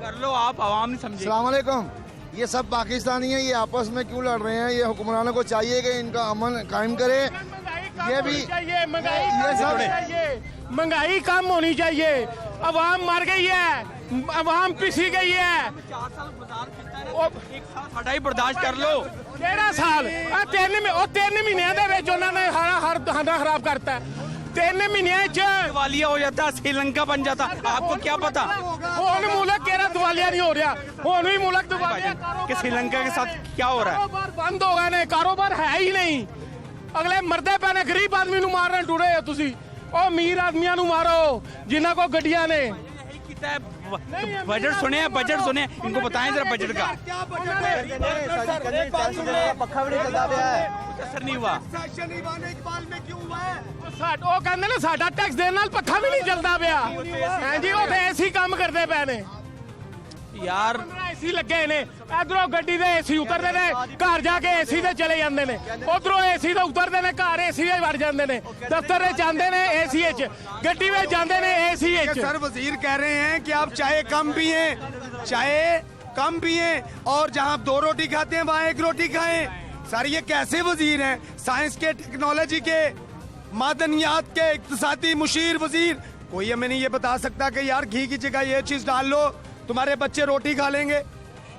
कर लो आप आवाम नहीं समझे अस्सलाम वालेकुम ये सब पाकिस्तानी है ये आपस में क्यों लड़ रहे हैं ये हुक्मरानों को चाहिए कि इनका अमन कायम करे ये भी चाहिए महंगाई कम होनी चाहिए अवाम मर गई है अवाम पिसी गई है 4 साल गुजार बर्दाश्त कर लो 13 साल 3 महीने हर खराब करता है 3 महीने दिवालिया हो जाता श्रीलंका बन जाता आपको क्या पता मुल्क केरा दिवालिया नहीं हो रहा भी मुल्क दिवालिया कि श्रीलंका के साथ क्या हो रहा है कारोबार बंद हो गए ने कारोबार है ही नहीं अगले मरदे पे ने गरीब आदमी मारने टुरे हो तुसी ਉਹ ਅਮੀਰ ਆਦਮੀਆਂ ਨੂੰ ਮਾਰੋ ਜਿਨ੍ਹਾਂ ਕੋ ਗੱਡੀਆਂ ਨੇ बजट सुने, बजट सुने, इनको बताएं जरा बजट का पक्का भी नहीं चलता है, असर नहीं हुआ। ਉਹ ਕਹਿੰਦੇ ਨੇ ਸਾਡਾ ਟੈਕਸ ਦੇਣ ਨਾਲ ਪੱਖਾ ਵੀ ਨਹੀਂ ਚੱਲਦਾ ਪਿਆ ਹਾਂਜੀ ਉਹ ਤੇ ਏਸੀ ਕੰਮ ਕਰਦੇ ਪਏ ਨੇ यार ਏਸੀ ਲੱਗੇ ਨੇ ਇਧਰੋਂ ਗੱਡੀ ਦੇ ਏਸੀ ਉਤਰਦੇ ਨੇ ਘਰ ਜਾ ਕੇ ਏਸੀ ਤੇ ਚਲੇ ਜਾਂਦੇ ਨੇ ਉਧਰੋਂ ਏਸੀ ਤੋਂ ਉਤਰਦੇ ਨੇ ਘਰ ਏਸੀ ਦੇ ਵੜ ਜਾਂਦੇ ਨੇ ਦਫ਼ਤਰ ਵਿੱਚ ਜਾਂਦੇ ਨੇ ਏਸੀ ਵਿੱਚ ਗੱਡੀ ਵਿੱਚ ਜਾਂਦੇ ਨੇ ਏਸੀ ਵਿੱਚ सर वजीर कह रहे हैं कि आप चाहे कम पिए, चाहे कम पिए, और जहां आप 2 रोटी खाते हैं वहां 1 रोटी खाएं। सर ये कैसे वजीर हैं? साइंस के, टेक्नोलॉजी के, मादनियात के इक्तिसादी मुशीर वजीर। कोई हमें नहीं ये बता सकता कि यार घी की जगह ये चीज डाल लो तुम्हारे बच्चे रोटी खा लेंगे।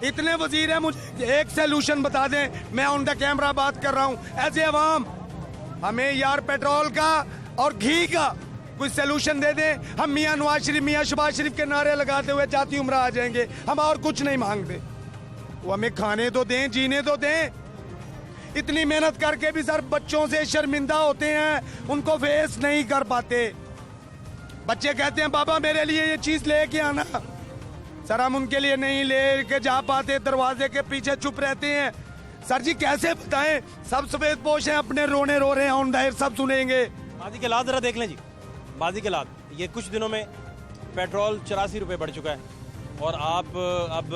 इतने वजीर हैं, मुझे एक सोल्यूशन बता दें। मैं ऑन द कैमरा बात कर रहा हूं एज ए अवाम, हमें यार पेट्रोल का और घी का कोई सोल्यूशन दे दें। हम मियां नवाज शरीफ, मियां शहबाज शरीफ के नारे लगाते हुए जाती उम्र आ जाएंगे। हम और कुछ नहीं मांगते, वो हमें खाने तो दें, जीने तो दें। इतनी मेहनत करके भी सर बच्चों से शर्मिंदा होते हैं, उनको फेस नहीं कर पाते। बच्चे कहते हैं बाबा मेरे लिए ये चीज लेके आना, सर हम उनके लिए नहीं लेके जा पाते, दरवाजे के पीछे चुप रहते हैं। सर जी कैसे बताएं, सब सफेद पोश हैं, अपने रोने रो रहे हैं ऑन दाहिर, सब सुनेंगे। बाजी के लात जरा देख लें जी, बाजी के लात। ये कुछ दिनों में पेट्रोल 84 रुपये बढ़ चुका है और आप अब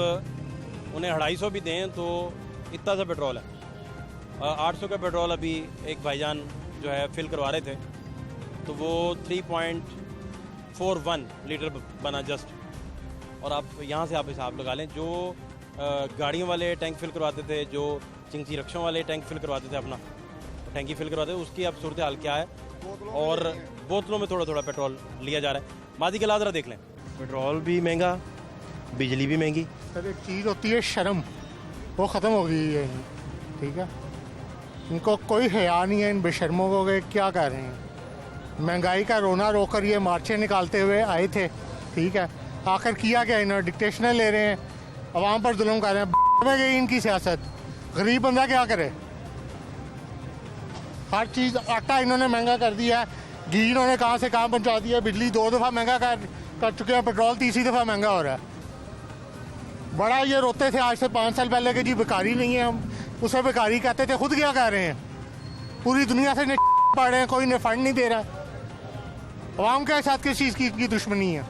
उन्हें 250 भी दें तो इतना सा पेट्रोल है। 800 का पेट्रोल अभी एक भाईजान जो है फिल करवा रहे थे तो वो 3.41 लीटर बना जस्ट। और आप यहाँ से आप हिसाब लगा लें, जो गाड़ियों वाले टैंक फिल करवाते थे, जो चिंगची रक्षों वाले टैंक फिल करवाते थे, अपना टैंकी फिल करवाते थे, उसकी अब सूरत हाल क्या है। और बोतलों में थोड़ा थोड़ा पेट्रोल लिया जा रहा है। मादी के लादरा देख लें, पेट्रोल भी महंगा, बिजली भी महंगी। सर एक चीज़ होती है शर्म, वो ख़त्म हो गई है, ठीक है। इनको कोई हया नहीं है इन बेशर्मों को कि क्या कर रहे हैं। महंगाई का रोना रोकर ये मार्चे निकालते हुए आए थे, ठीक है। आखिर किया क्या इन्होंने, डिक्टेशनें ले रहे हैं, अवाम पर जुल्म कर रहे हैं। में गई इनकी सियासत, गरीब बंदा क्या करे। हर चीज़, आटा इन्होंने महंगा कर दिया है, घी इन्होंने कहाँ से कहाँ पहुँचा दिया, बिजली 2 दफ़ा महंगा कर चुके हैं, पेट्रोल तीसरी दफ़ा महंगा हो रहा है। बड़ा ये रोते थे आज से 5 साल पहले कि जी बेकारी नहीं है, हम उसे बेकारी कहते थे। खुद क्या कह रहे हैं, पूरी दुनिया से पड़ रहे हैं, कोई इन्हें फंड नहीं दे रहा। अवाम के साथ किस चीज़ की दुश्मनी है,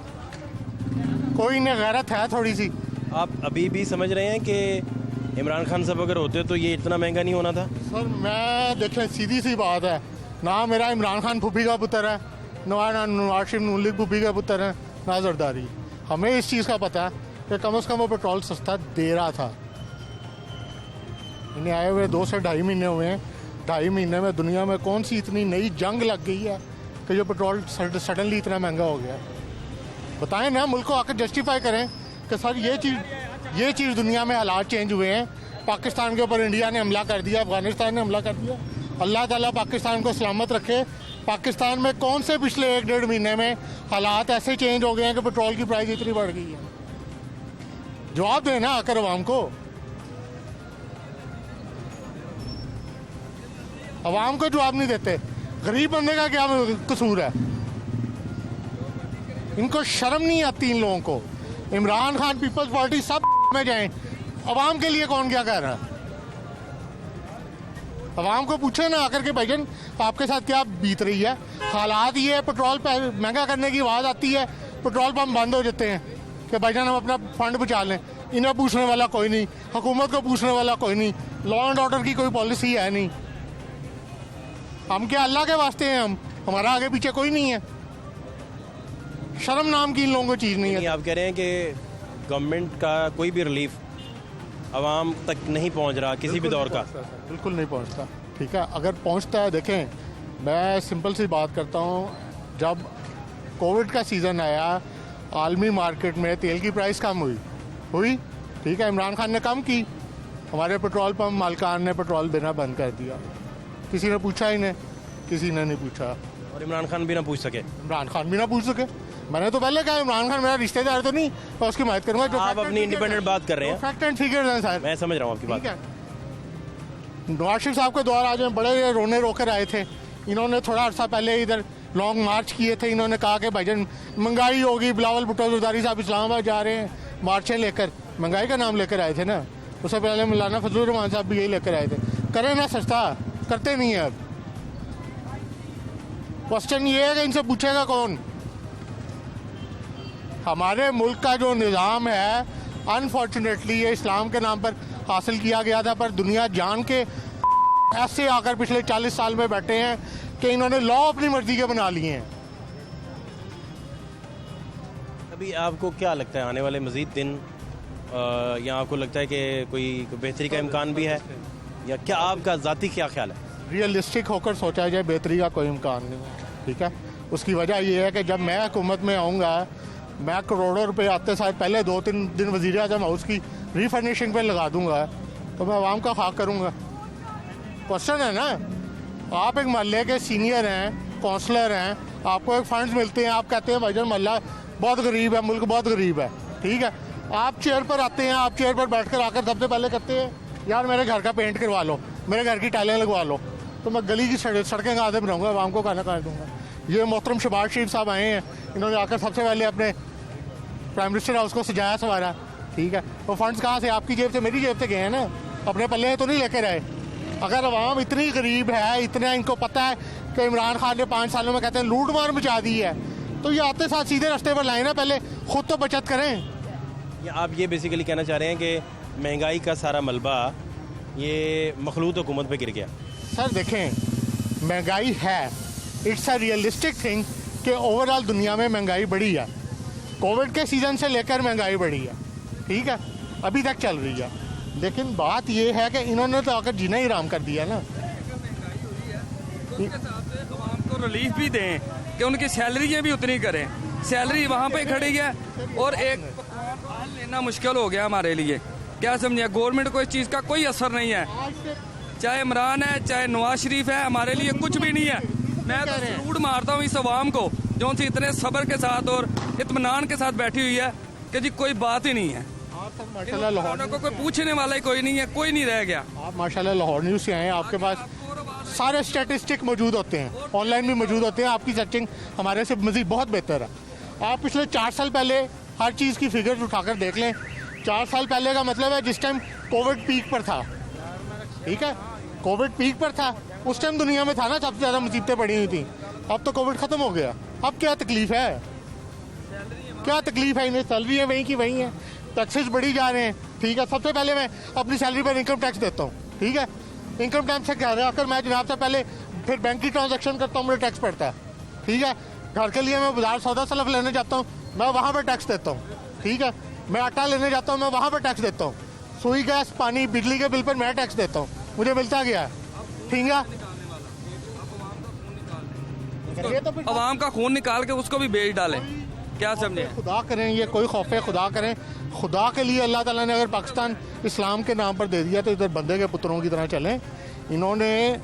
कोई इन्हें गैरत है थोड़ी सी। आप अभी भी समझ रहे हैं कि इमरान खान साहब अगर होते तो ये इतना महंगा नहीं होना था। सर मैं देखें सीधी सी बात है ना, मेरा इमरान खान फूफी का पुत्र है, ना नवाज शरीफ नून लीग फूफी का पुत्र है, ना जरदारी। हमें इस चीज़ का पता है कि कम से कम वो पेट्रोल सस्ता दे रहा था। इन्हें आए हुए 2 से 2.5 महीने हुए हैं। 2.5 महीने में दुनिया में कौन सी इतनी नई जंग लग गई है कि जो पेट्रोल सडनली इतना महंगा हो गया। बताएं ना, मुल्क को आकर जस्टिफाई करें कि सर ये चीज़ दुनिया में हालात चेंज हुए हैं। पाकिस्तान के ऊपर इंडिया ने हमला कर दिया, अफगानिस्तान ने हमला कर दिया। अल्लाह ताला पाकिस्तान को सलामत रखे। पाकिस्तान में कौन से पिछले 1-1.5 महीने में हालात ऐसे चेंज हो गए हैं कि पेट्रोल की प्राइस इतनी बढ़ गई है। जवाब देना आकर अवाम को। अवाम को जवाब नहीं देते, गरीब बंदे का क्या कसूर है। इनको शर्म नहीं आती इन लोगों को। इमरान खान, पीपल्स पार्टी सब में जाएं, अवाम के लिए कौन क्या कर रहा है। अवाम को पूछे ना आकर के भाईजान आपके साथ क्या बीत रही है। हालात ये है, पेट्रोल महंगा करने की आवाज़ आती है, पेट्रोल पंप बंद हो जाते हैं कि भाईजान हम अपना फंड बचा लें। इन्हें पूछने वाला कोई नहीं, हुकूमत को पूछने वाला कोई नहीं, लॉ एंड ऑर्डर की कोई पॉलिसी है नहीं। हम क्या अल्लाह के वास्ते हैं, हमारा आगे पीछे कोई नहीं है। शर्म नाम की इन लोगों को चीज़ नहीं है। आप कह रहे हैं कि गवर्नमेंट का कोई भी रिलीफ आवाम तक नहीं पहुंच रहा किसी भी दौर का। बिल्कुल नहीं पहुंचता, ठीक है। अगर पहुंचता है, देखें मैं सिंपल सी बात करता हूं, जब कोविड का सीज़न आया आलमी मार्केट में तेल की प्राइस कम हुई, ठीक है। इमरान खान ने कम की, हमारे पेट्रोल पंप मालिकान ने पेट्रोल देना बंद कर दिया। किसी ने पूछा ही नहीं, किसी ने नहीं पूछा। और इमरान खान भी ना पूछ सके। इमरान खान भी ना पूछ सके। मैंने तो पहले कहा इमरान खान मेरा रिश्तेदार तो नहीं, तो उसकी मदद करूंगा। जो आप अपनी इंडिपेंडेंट बात कर रहे हैं, फैक्ट एंड फिगर्स हैं सर, मैं समझ रहा हूँ आपकी बात। ठीक है। नवाज शरीफ साहब के दौर आज में बड़े रोने रोकर आए थे। इन्होंने थोड़ा अर्सा पहले इधर लॉन्ग मार्च किए थे। इन्होंने कहा कि भाईजान महंगाई होगी, बिलावल भुट्टो जरदारी साहब इस्लामाबाद जा रहे हैं मार्चें लेकर, महंगाई का नाम लेकर आए थे ना। उससे पहले मौलाना फजलुर रहमान साहब भी यही लेकर आए थे। करें ना सस्ता, करते नहीं है। अब क्वेश्चन ये है कि इनसे पूछेगा कौन? हमारे मुल्क का जो निज़ाम है अनफॉर्चुनेटली ये इस्लाम के नाम पर हासिल किया गया था, पर दुनिया जान के ऐसे आकर पिछले 40 साल में बैठे हैं कि इन्होंने लॉ अपनी मर्जी के बना लिए हैं। अभी आपको क्या लगता है आने वाले मज़ीद दिन या आपको लगता है कि कोई बेहतरी का इम्कान भी है, या क्या आपका ज़ाती क्या ख्याल है? रियलिस्टिक होकर सोचा जाए, बेहतरी का कोई इम्कान नहीं है। ठीक है, उसकी वजह यह है कि जब मैं हुकूमत में आऊँगा, मैं करोड़ों रुपए आते साथ पहले 2-3 दिन वज़ीर आज़म हाउस की रीफर्निशिंग पे लगा दूंगा, तो मैं आवाम का खाक करूँगा। क्वेश्चन है ना, आप एक मोहल्ले के सीनियर हैं, काउंसलर हैं, आपको एक फंड्स मिलते हैं, आप कहते हैं भाईजान मोहल्ला बहुत गरीब है, मुल्क बहुत गरीब है। ठीक है, आप चेयर पर आते हैं, आप चेयर पर बैठकर आकर सबसे पहले कहते हैं यार मेरे घर का पेंट करवा लो, मेरे घर की टाइलें लगवा लो, तो मैं गली की सड़कें कहाँ से बनाऊँगा, आवाम को खाना कहाँ दूँगा। ये मोहतरम शहबाज शरीफ साहब आए हैं, इन्होंने आकर सबसे पहले अपने प्राइम मिनिस्टर हाउस को सजाया संवारा। ठीक है, वो फंड्स कहाँ से? आपकी जेब से, मेरी जेब से गए हैं ना, अपने पल्ले तो नहीं लेकर आए। अगर अवाम इतनी गरीब है, इतना इनको पता है कि इमरान खान ने 5 सालों में कहते हैं लूट मार मचा दी है, तो ये आते साथ सीधे रास्ते पर लाए ना, पहले खुद तो बचत करें। या आप ये बेसिकली कहना चाह रहे हैं कि महंगाई का सारा मलबा ये मखलूत हुकूमत पे गिर गया? सर देखें, महंगाई है, इट्स अ रियलिस्टिक थिंग कि ओवरऑल दुनिया में महंगाई बढ़ी है। कोविड के सीज़न से लेकर महंगाई बढ़ी है, ठीक है, अभी तक चल रही है। लेकिन बात ये है कि इन्होंने तो आकर जीना ही आराम कर दिया ना। आवाम को रिलीफ भी दें कि उनकी सैलरी भी उतनी करें। सैलरी वहाँ पे खड़ी है और एक हाल लेना मुश्किल हो गया हमारे लिए। क्या समझे, गवर्नमेंट को इस चीज़ का कोई असर नहीं है, चाहे इमरान है चाहे नवाज शरीफ है, हमारे लिए कुछ भी नहीं है। मैं तो सलूट मारता हूँ इस अवाम को जो सी इतने सब्र के साथ और इत्मीनान के साथ बैठी हुई है कि जी कोई बात ही नहीं है। माशाल्लाह लाहौर को कोई पूछने वाला ही कोई नहीं है, कोई नहीं रह गया। आप माशाल्लाह लाहौर न्यूज़ से आए हैं, आपके पास सारे स्टैटिस्टिक मौजूद होते हैं, ऑनलाइन भी मौजूद होते हैं, आपकी सर्चिंग हमारे से मज़ीद बहुत बेहतर है। आप पिछले 4 साल पहले हर चीज़ की फिगर्स उठाकर देख लें। 4 साल पहले का मतलब है जिस टाइम कोविड पीक पर था, ठीक है, कोविड पीक पर था, उस टाइम दुनिया में था ना सबसे ज़्यादा मुसीबतें पड़ी हुई थी। अब तो कोविड ख़त्म हो गया, अब क्या तकलीफ है? क्या तकलीफ है? इन्हें सैलरी है वहीं की वहीं है, टैक्सेस बढ़ी जा रहे हैं। ठीक है, सबसे पहले मैं अपनी सैलरी पर इनकम टैक्स देता हूँ। ठीक है, इनकम टैक्स से घर आकर मैं जनाब से पहले फिर बैंक की ट्रांजैक्शन करता हूँ, मुझे टैक्स पड़ता है। ठीक है, घर के लिए मैं बाजार सौदा सलफ लेने जाता हूँ, मैं वहाँ पर टैक्स देता हूँ। ठीक है, मैं आटा लेने जाता हूँ, मैं वहाँ पर टैक्स देता हूँ। सुई गैस पानी बिजली के बिल पर मैं टैक्स देता हूँ, मुझे मिलता गया है। ठीक है, अवाम का खून निकाल के उसको भी बेच डालें। क्या समझे? खुदा करें, ये कोई खौफ है, खुदा करें, खुदा के लिए अल्लाह ताला ने अगर पाकिस्तान इस्लाम के नाम पर दे दिया तो इधर बंदे के पुत्रों की तरह चलें। इन्होंने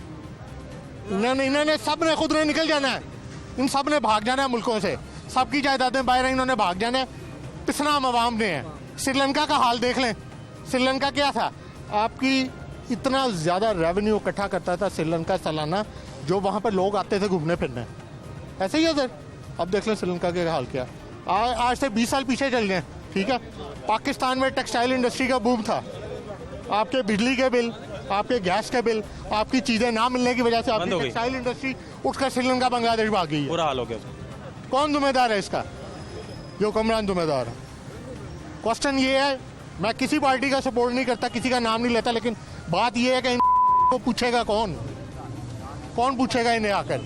सब ने खुद ने निकल जाना है, इन सब ने भाग जाना है मुल्कों से, सबकी जायदादें बाहर हैं, इन्होंने भाग जाना है, पिसना हम अवाम ने है। श्रीलंका का हाल देख लें, श्रीलंका क्या था, आपकी इतना ज़्यादा रेवेन्यू इकट्ठा करता था श्रीलंका सालाना, जो वहाँ पर लोग आते थे घूमने फिरने। ऐसे ही है सर, अब देख लें श्रीलंका के हाल क्या। आज से 20 साल पीछे चल गए। ठीक है, पाकिस्तान में टेक्सटाइल इंडस्ट्री का बूम था, आपके बिजली के बिल, आपके गैस के बिल, आपकी चीज़ें ना मिलने की वजह से आपकी टेक्सटाइल इंडस्ट्री उठकर श्रीलंका बांग्लादेश भाग गई है। बुरा हाल हो गया। कौन जिम्मेदार है इसका? जो हुक्मरान जिम्मेदार है। क्वेश्चन ये है, मैं किसी पार्टी का सपोर्ट नहीं करता, किसी का नाम नहीं लेता, लेकिन बात ये है कि इनको पूछेगा कौन? कौन पूछेगा इन्हें आकर?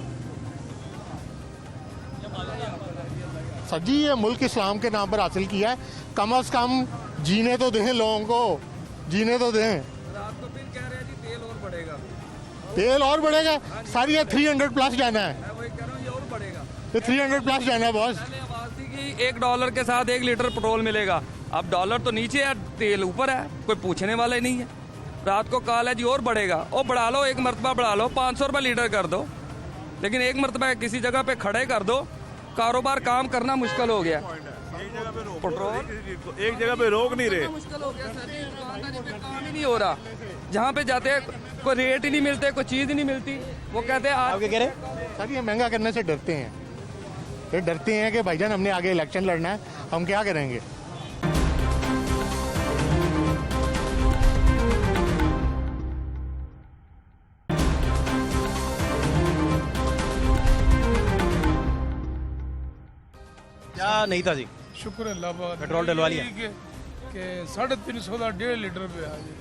सर जी, ये मुल्क इस्लाम के नाम पर हासिल किया है, कम से कम जीने तो दें लोगों को, जीने तो दें। रात को फिर कह रहे हैं जी तेल और बढ़ेगा, तेल और बढ़ेगा सर, ये 300 प्लस जाना है, मैं वही कह रहा हूँ, ये और बढ़ेगा। ये 300 प्लस जाना है बॉस। पहले आवाज थी कि $1 के साथ 1 लीटर पेट्रोल मिलेगा, अब डॉलर तो नीचे है, तेल ऊपर है, कोई पूछने वाला ही नहीं है। रात को कॉल है जी और बढ़ेगा, और बढ़ा लो, एक मरतबा बढ़ा लो, 500 रुपये लीटर कर दो, लेकिन एक मरतबा किसी जगह पे खड़े कर दो, कारोबार काम करना मुश्किल हो गया। पेट्रोल एक जगह पे रोक नहीं रहे, मुश्किल हो गया सर, काम ही नहीं हो रहा। जहाँ पे जाते हैं कोई रेट ही नहीं मिलते, कोई चीज़ ही नहीं मिलती। वो कहते हैं आप क्या कह रहे हैं? सर ये महंगा करने से डरते हैं, ये डरते हैं कि भाईजान हमने आगे इलेक्शन लड़ना है, हम क्या करेंगे। क्या नहीं था जी? शुक्र अल्लाह पाक पेट्रोल डलवा लिया कि 350 ਦਾ 1.5 ਲੀਟਰ ਪਿਆ ਜੀ।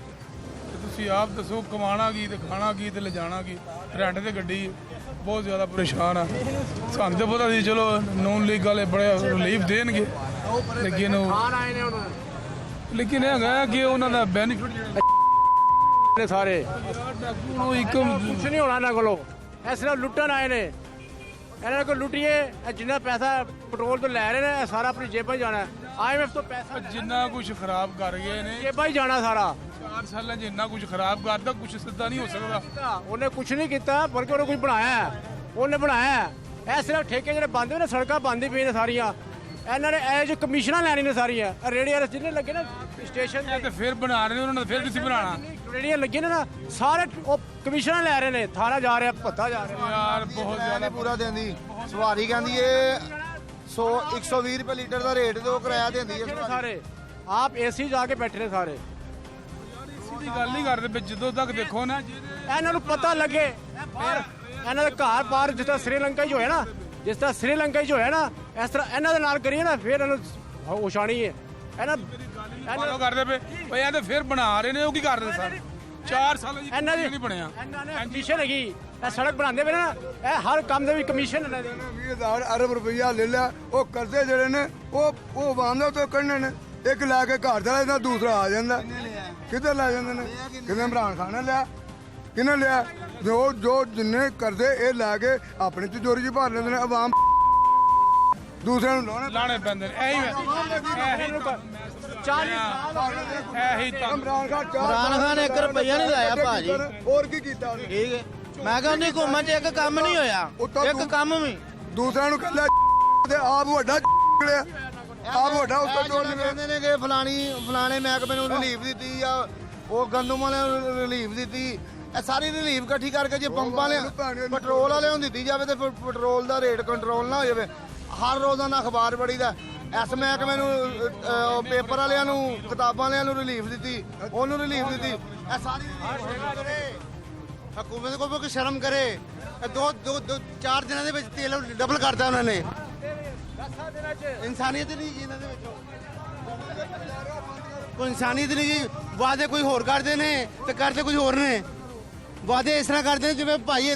ਤੇ ਤੁਸੀਂ ਆਪ ਦੱਸੋ ਕਮਾਣਾ ਕੀ ਤੇ ਖਾਣਾ ਕੀ ਤੇ ਲਿਜਾਣਾ ਕੀ। ਰੈਂਟ ਤੇ ਗੱਡੀ ਬਹੁਤ ਜ਼ਿਆਦਾ ਪਰੇਸ਼ਾਨ ਆ। ਸਾਨੂੰ ਤਾਂ ਪਤਾ ਸੀ ਚਲੋ ਨੌਨ ਲੀਗ ਵਾਲੇ ਬੜੇ ਰਿਲੀਫ ਦੇਣਗੇ, ਲੇਕਿਨ ਇਹ ਹੈਗਾ ਕਿ ਉਹਨਾਂ ਦਾ ਬੈਨੀਫਿਟ ਨੇ ਸਾਰੇ ਇੱਕ ਕੁਛ ਨਹੀਂ ਹੋਣਾ ਇਹਨਾਂ ਕੋਲੋਂ, ਇਹ ਸਿਰਫ ਲੁੱਟਣ ਆਏ ਨੇ। ਇਹਨਾਂ ਕੋਲ ਲੁੱਟੀਏ, ਇਹ ਜਿੰਨਾ ਪੈਸਾ ਪੈਟਰੋਲ ਤੋਂ ਲੈ ਰਹੇ ਨੇ ਇਹ ਸਾਰਾ ਆਪਣੀ ਜੇਬਾਂ 'ਚ ਜਾਣਾ। IMF ਤੋਂ ਪੈਸਾ ਜਿੰਨਾ ਕੁਝ ਖਰਾਬ ਕਰ ਗਏ ਨੇ ਜੇਬਾਂ 'ਚ ਜਾਣਾ ਸਾਰਾ। 4 ਸਾਲਾਂ 'ਚ ਇੰਨਾ ਕੁਝ ਖਰਾਬ ਕਰਦਾ, ਕੁਝ ਸਿੱਧਾ ਨਹੀਂ ਹੋ ਸਕਦਾ। ਉਹਨੇ ਕੁਛ ਨਹੀਂ ਕੀਤਾ, ਬਲਕਿ ਉਹਨੇ ਕੁਝ ਬਣਾਇਆ ਹੈ, ਉਹਨੇ ਬਣਾਇਆ ਹੈ। ਇਹ ਸਿਰਫ ਠੇਕੇ ਜਿਹੜੇ ਬੰਦ ਹੋਏ ਨੇ, ਸੜਕਾਂ ਬੰਦ ਹੀ ਪਈਆਂ ਨੇ ਸਾਰੀਆਂ। ਇਹਨਾਂ ਨੇ ਇਹ ਜੋ ਕਮਿਸ਼ਨਾਂ ਲੈਣੀ ਨੇ ਸਾਰੀਆਂ, ਰੇੜੀਆਂ ਜਿੰਨੇ ਲੱਗੇ ਨਾ ਸਟੇਸ਼ਨ ਤੇ ਫਿਰ ਬਣਾ ਰਹੇ ਨੇ ਉਹਨਾਂ ਨੇ, ਫਿਰ ਤੁਸੀਂ ਬਣਾਣਾ ਰੇੜੀਆਂ ਲੱਗੀਆਂ ਨੇ ਨਾ, ਸਾਰੇ ਉਹ ਕਮਿਸ਼ਨਾਂ ਲੈ ਰਹੇ ਨੇ। ਥਾਣਾ ਜਾ ਰਿਹਾ, ਭੱਤਾ ਜਾ ਰਿਹਾ ਯਾਰ, ਬਹੁਤ ਜ਼ਿਆਦਾ ਪੂਰਾ ਦਿੰਦੀ ਸਵਾਰੀ ਕਹਿੰਦੀ ਏ 120 ਰੁਪਏ ਲੀਟਰ ਦਾ ਰੇਟ ਤੇ ਉਹ ਕਿਰਾਇਆ ਦਿੰਦੀ ਹੈ ਸਾਰੇ। ਆਪ ਏਸੀ ਜਾ ਕੇ ਬੈਠੇ ਨੇ ਸਾਰੇ। ਦੀ ਗੱਲ ਨਹੀਂ ਕਰਦੇ ਵੀ ਜਦੋਂ ਤੱਕ ਦੇਖੋ ਨਾ ਇਹਨਾਂ ਨੂੰ ਪਤਾ ਲੱਗੇ ਬਾਹਰ ਇਹਨਾਂ ਦੇ ਘਰ ਬਾਹਰ, ਜਿਸ ਤਰ੍ਹਾਂ ਸ੍ਰੀਲੰਕਾ 'ਚ ਹੋਇਆ ਨਾ, ਜਿਸ ਤਰ੍ਹਾਂ ਸ੍ਰੀਲੰਕਾ 'ਚ ਹੋਇਆ ਨਾ, ਇਸ ਤਰ੍ਹਾਂ ਇਹਨਾਂ ਦੇ ਨਾਲ ਕਰੀਏ ਨਾ, ਫਿਰ ਇਹਨੂੰ ਉਛਾਣੀ ਹੈ। ਇਹਨਾਂ ਫੋਲੋ ਕਰਦੇ ਪਏ ਬਈ, ਇਹ ਤਾਂ ਫਿਰ ਬਣਾ ਰਹੇ ਨੇ। ਉਹ ਕੀ ਕਰਦੇ ਸਨ 4 ਸਾਲਾਂ ਦੀ ਇਹਨਾਂ ਦੀ ਨਹੀਂ ਬਣਿਆ। ਇਹਨਾਂ ਨੇ ਕਮਿਸ਼ਨ ਹੈਗੀ, ਇਹ ਸੜਕ ਬਣਾਉਂਦੇ ਪਏ ਨਾ, ਇਹ ਹਰ ਕੰਮ ਦੇ ਵਿੱਚ ਕਮਿਸ਼ਨ ਇਹਨਾਂ ਦੀ। 20,000 ਅਰਬ ਰੁਪਈਆ ਲੈ ਲਿਆ। ਉਹ ਕਰਜ਼ੇ ਜਿਹੜੇ ਨੇ ਉਹ ਵਾਂਦਾ ਤੋਂ ਕੱਢਣੇ ਨੇ। ਇੱਕ ਲੈ ਕੇ ਘਰ ਦਾ ਲੈਂਦਾ, ਦੂਸਰਾ ਆ ਜਾਂਦਾ। ਕਿੱਧਰ ਲੈ ਜਾਂਦੇ ਨੇ? ਕਿਤੇ ਇਮਰਾਨ ਖਾਨ ਨੇ ਲਿਆ, ਕਿਹਨੇ ਲਿਆ? ਜੋ ਜਿੰਨੇ ਕਰਜ਼ੇ ਇਹ ਲੈ ਕੇ ਆਪਣੀ ਤਿਜੋਰੀ 'ਚ ਭਰ ਲੈਂਦੇ ਨੇ। ਆਵਾਮ ਦੂਸਰਿਆਂ ਨੂੰ ਲਾਣੇ ਪੈਂਦੇ ਨੇ। ਇਹੀ ਇਮਰਾਨ ਖਾਨ 1 ਰੁਪਈਆ ਨਹੀਂ ਲਾਇਆ ਭਾਜੀ। ਹੋਰ ਕੀ ਕੀਤਾ ਉਹਨੇ? ਠੀਕ ਹੈ, ਮੈਂ ਕਹਿੰਦੀ ਘੁੰਮਣ 'ਚ ਇੱਕ ਕੰਮ ਨਹੀਂ ਹੋਇਆ, ਇੱਕ ਕੰਮ ਵੀ। ਦੂਸਰਿਆਂ ਨੂੰ ਕੱਲਾ ਤੇ ਆਪ ਵੱਡਾ ਨਿਕਲਿਆ, ਆਪ ਵੱਡਾ ਉੱਤੋਂ ਚੋਰ ਕਹਿੰਦੇ ਨੇ ਕਿ ਫਲਾਣੇ ਮਹਿਕਮੇ ਨੂੰ ਰਿਲੀਫ ਦਿੱਤੀ ਆ, ਉਹ ਗੰਦਮ ਵਾਲਿਆਂ ਨੂੰ ਰਿਲੀਫ ਦਿੱਤੀ। ਇਹ ਸਾਰੀ ਰਿਲੀਫ ਇਕੱਠੀ ਕਰਕੇ ਜੇ ਪੰਪਾਂ ਵਾਲੇ ਪੈਟਰੋਲ ਵਾਲਿਆਂ ਨੂੰ ਦਿੱਤੀ ਜਾਵੇ ਤੇ ਪੈਟਰੋਲ ਦਾ ਰੇਟ ਕੰਟਰੋਲ ਨਾ ਹੋ ਜਾਵੇ। ਹਰ ਰੋਜ਼ਾਨਾ ਅਖਬਾਰ ਪੜ੍ਹੀਦਾ, ਇਸ ਮਹਿਕਮੇ ਨੂੰ ਪੇਪਰ ਵਾਲਿਆਂ ਨੂੰ, ਕਿਤਾਬਾਂ ਵਾਲਿਆਂ ਨੂੰ ਰਿਲੀਫ ਦਿੱਤੀ, ਉਹਨੂੰ ਰਿਲੀਫ ਦਿੱਤੀ। ਇਹ ਸਾਰੀ ਹਕੂਮਤ ਕੋਲ ਕੋਈ ਸ਼ਰਮ ਕਰੇ। 4 ਦਿਨਾਂ ਦੇ ਵਿੱਚ ਤੇਲ ਡਬਲ ਕਰਤਾ ਉਹਨਾਂ ਨੇ। ਇਨਸਾਨੀਅਤ ਨਹੀਂ ਜੀ ਇਹਨਾਂ ਦੇ ਵਿੱਚ, ਕੋਈ ਇਨਸਾਨੀਅਤ ਨਹੀਂ ਜੀ। ਵਾਅਦੇ ਕੋਈ ਹੋਰ ਕਰਦੇ ਨੇ ਤੇ ਕਰਦੇ ਕੁਝ ਹੋਰ ਨੇ। ਵਾਅਦੇ ਇਸ ਤਰ੍ਹਾਂ ਕਰਦੇ ਨੇ ਜਿਵੇਂ ਭਾਈ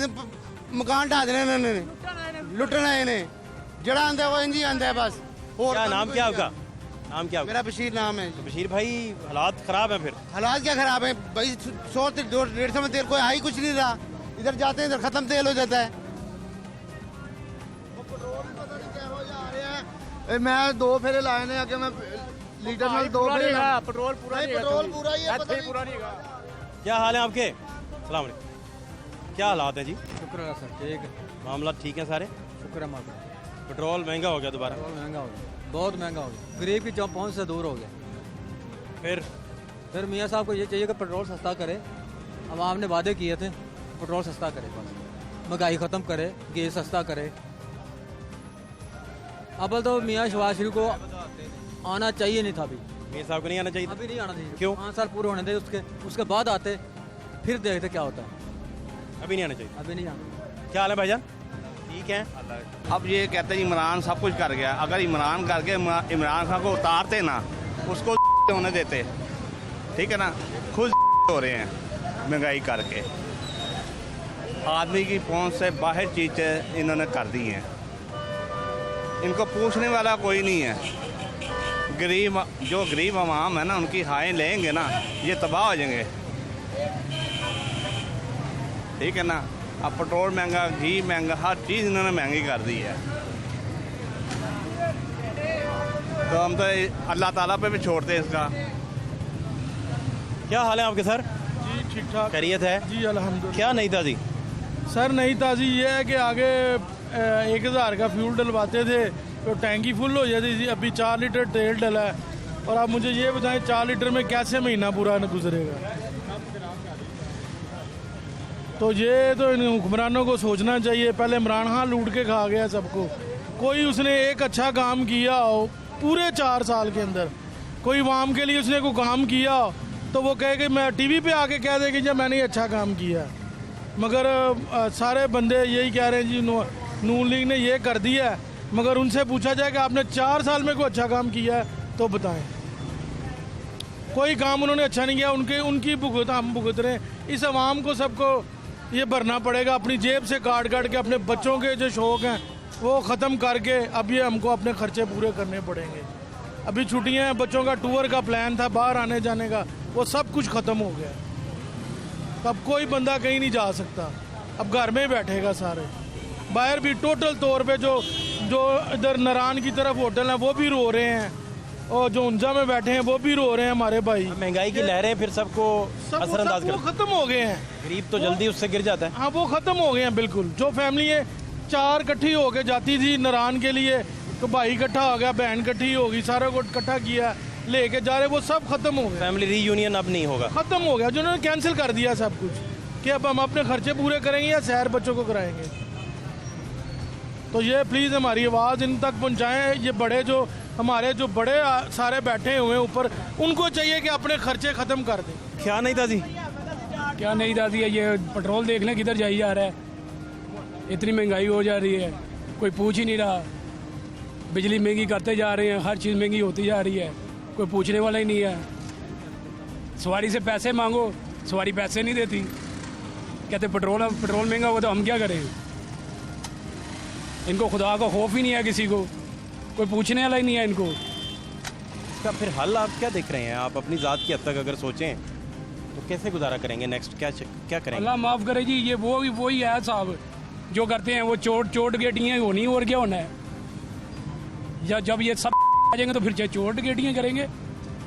ਮਕਾਨ ਢਾ ਦੇਣੇ ਇਹਨਾਂ ਨੇ, ਲੁੱਟਣ ਆਏ ਨੇ। ਜਿਹੜਾ ਆਂਦਾ ਉਹ इंज ही आंदा है बस। क्या नाम क्या आपका? नाम क्या? मेरा बशीर नाम है। तो बशीर भाई, हालात खराब हैं। फिर हालात क्या खराब है भाई? 100-150 में तेल कोई आ ही कुछ नहीं रहा। इधर जाते हैं इधर खत्म तेल हो जाता है। मैं 2 फेरे लाए ने आगे, मैं लीटर में 2 फेरे पेट्रोल पूरा नहीं, पेट्रोल पूरा ही है, पता पूरा नहीं। क्या हाल है आपके? सलाम अलैकुम। क्या हालात हैं जी? शुक्र है सर, ठीक है, मामला ठीक है सारे? शुक्र है माता। पेट्रोल महंगा हो गया दोबारा? पेट्रोल महंगा हो गया, बहुत महंगा हो गया, गरीब की पहुंच से दूर हो गया। फिर मियाँ साहब को ये चाहिए कि पेट्रोल सस्ता करे। आवाम ने वादे किए थे, पेट्रोल सस्ता करे, बस महंगाई ख़त्म करे, गैस सस्ता करे। अब तो मियाँ शहबाज शरीफ को आना चाहिए नहीं था। अभी मीर साहब को नहीं आना चाहिए? अभी नहीं आना चाहिए। क्यों? 5 साल पूरे होने दे, उसके बाद आते, फिर देखते क्या होता है। अभी नहीं आना चाहिए? अभी नहीं आना। क्या हाल है भाईजान? ठीक है। अब ये कहते हैं इमरान सब कुछ कर गया। अगर इमरान करके इमरान खान को उतारते ना, उसको होने देते, ठीक है ना। खुद हो रहे हैं महंगाई करके, आदमी की पहुंच से बाहर चीज़ें इन्होंने कर दी हैं। इनको पूछने वाला कोई नहीं है। जो गरीब आवाम है ना, उनकी हाएं लेंगे ना, ये तबाह हो जाएंगे, ठीक है ना। अब पेट्रोल महंगा, घी महंगा, हर चीज़ इन्होंने महंगी कर दी है। तो हम तो अल्लाह ताला पे भी छोड़ते हैं इसका। क्या हाल है आपके सर? जी ठीक ठाक खैरियत है जी, अल्हम्दुलिल्लाह। क्या नहीं था जी? सर नहीं ताज़ी ये है कि आगे 1000 का फ्यूल डलवाते थे तो टैंकी फुल हो जाती थी। अभी 4 लीटर तेल डला है। और आप मुझे ये बताएं 4 लीटर में कैसे महीना पूरा गुजरेगा? तो ये तो इन हुक्मरानों को सोचना चाहिए। पहले इमरान खान लूट के खा गया सबको, कोई उसने एक अच्छा काम किया हो पूरे 4 साल के अंदर, कोई वाम के लिए उसने कोई काम किया हो तो वो कहे कि मैं टीवी पे आके कह दे कि जब मैंने अच्छा काम किया। मगर सारे बंदे यही कह रहे हैं जी नून लीग ने ये कर दिया है, मगर उनसे पूछा जाए कि आपने 4 साल में कोई अच्छा काम किया है तो बताएं। कोई काम उन्होंने अच्छा नहीं किया, उनकी भुगत हम भुगत रहे हैं। इस अवाम को सबको ये भरना पड़ेगा, अपनी जेब से काट के अपने बच्चों के जो शौक़ हैं वो ख़त्म करके अब ये हमको अपने खर्चे पूरे करने पड़ेंगे। अभी छुट्टियां हैं, बच्चों का टूर का प्लान था बाहर आने जाने का, वो सब कुछ ख़त्म हो गया। अब कोई बंदा कहीं नहीं जा सकता, अब घर में बैठेगा सारे। बाहर भी टोटल तौर पे जो इधर नारायण की तरफ होटल हैं वो भी रो रहे हैं, और जो उंजा में बैठे हैं वो भी रो रहे हैं हमारे भाई। महंगाई की लहरें फिर सबको असरअंदाज कर, खत्म हो गए हैं। गरीब तो जल्दी उससे गिर जाता है। हाँ, वो खत्म हो गए हैं बिल्कुल। जो फैमिली 4 इकट्ठी होके जाती थी नारायण के लिए, तो भाई इकट्ठा हो गया, बहन इकट्ठी होगी, सारा को इकट्ठा किया लेके जा रहे, वो सब खत्म हो गया। फैमिली रीयूनियन अब नहीं होगा, खत्म हो गया। जिन्होंने कैंसिल कर दिया सब कुछ कि अब हम अपने खर्चे पूरे करेंगे या सैर बच्चों को कराएंगे। तो ये प्लीज़ हमारी आवाज़ इन तक पहुंचाएं। ये बड़े जो हमारे जो बड़े सारे बैठे हुए हैं ऊपर, उनको चाहिए कि अपने खर्चे ख़त्म कर दें। क्या नहीं दादी, क्या नहीं दादी है, ये पेट्रोल देख लें किधर जाई जा रहा है, इतनी महंगाई हो जा रही है, कोई पूछ ही नहीं रहा। बिजली महंगी करते जा रहे हैं, हर चीज़ महंगी होती जा रही है, कोई पूछने वाला ही नहीं है। सवारी से पैसे मांगो, सवारी पैसे नहीं देती, कहते पेट्रोल महंगा हुआ तो हम क्या करें। इनको खुदा का खौफ ही नहीं है, किसी को कोई पूछने वाला ही नहीं है इनको। इसका फिर हल आप क्या देख रहे हैं? आप अपनी ज़ात की हद तक अगर सोचें तो कैसे गुजारा करेंगे? नेक्स्ट क्या करेंगे? अल्लाह माफ़ करे जी, ये वही है साहब जो करते हैं, वो चोट गेटियाँ होनी और क्या होना है। या जब ये सब आ जाएंगे तो फिर चोट गेटियाँ करेंगे,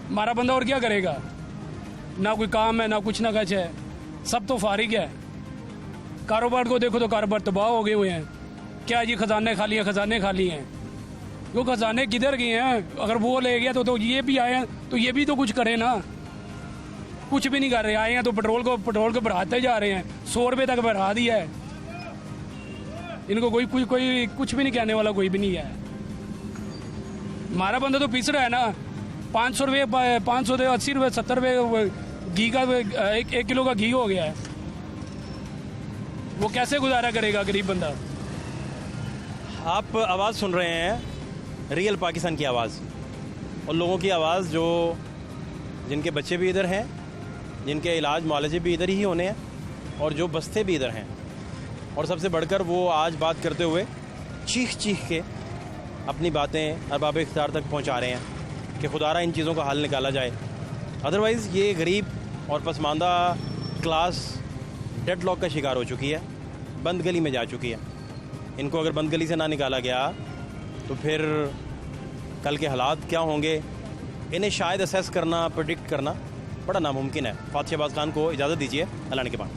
हमारा बंदा और क्या करेगा। ना कोई काम है, ना कुछ ना कुछ है, सब तो फारिग है। कारोबार को देखो तो कारोबार तबाह हो गए हुए हैं। क्या जी खजाने खाली हैं। वो खजाने किधर गए हैं? अगर वो ले गया तो ये भी आए हैं, तो ये भी तो कुछ करें ना। कुछ भी नहीं कर रहे, आए हैं तो पेट्रोल को बढ़ाते जा रहे हैं, 100 रुपये तक बढ़ा दिया है। इनको कोई कुछ भी नहीं कहने वाला कोई भी नहीं है। हमारा बंदा तो पिस रहा है ना, 500 रुपये 80 रुपये 70 रुपये घी का 1 किलो का घी हो गया है। वो कैसे गुजारा करेगा गरीब बंदा? आप आवाज़ सुन रहे हैं रियल पाकिस्तान की आवाज़, और लोगों की आवाज़ जो जिनके बच्चे भी इधर हैं, जिनके इलाज मुआलजे भी इधर ही होने हैं, और जो बस्ते भी इधर हैं। और सबसे बढ़कर वो आज बात करते हुए चीख के अपनी बातें अरबाब इख्तियार तक पहुंचा रहे हैं कि खुदारा इन चीज़ों का हल निकाला जाए। अदरवाइज़ ये गरीब और पसमानदा क्लास डेडलॉक का शिकार हो चुकी है, बंद गली में जा चुकी है। इनको अगर बंद गली से ना निकाला गया तो फिर कल के हालात क्या होंगे, इन्हें शायद असेस करना, प्रेडिक्ट करना बड़ा नामुमकिन है। फातिह शहबाज खान को इजाज़त दीजिए, अल्लाह ने के बाद।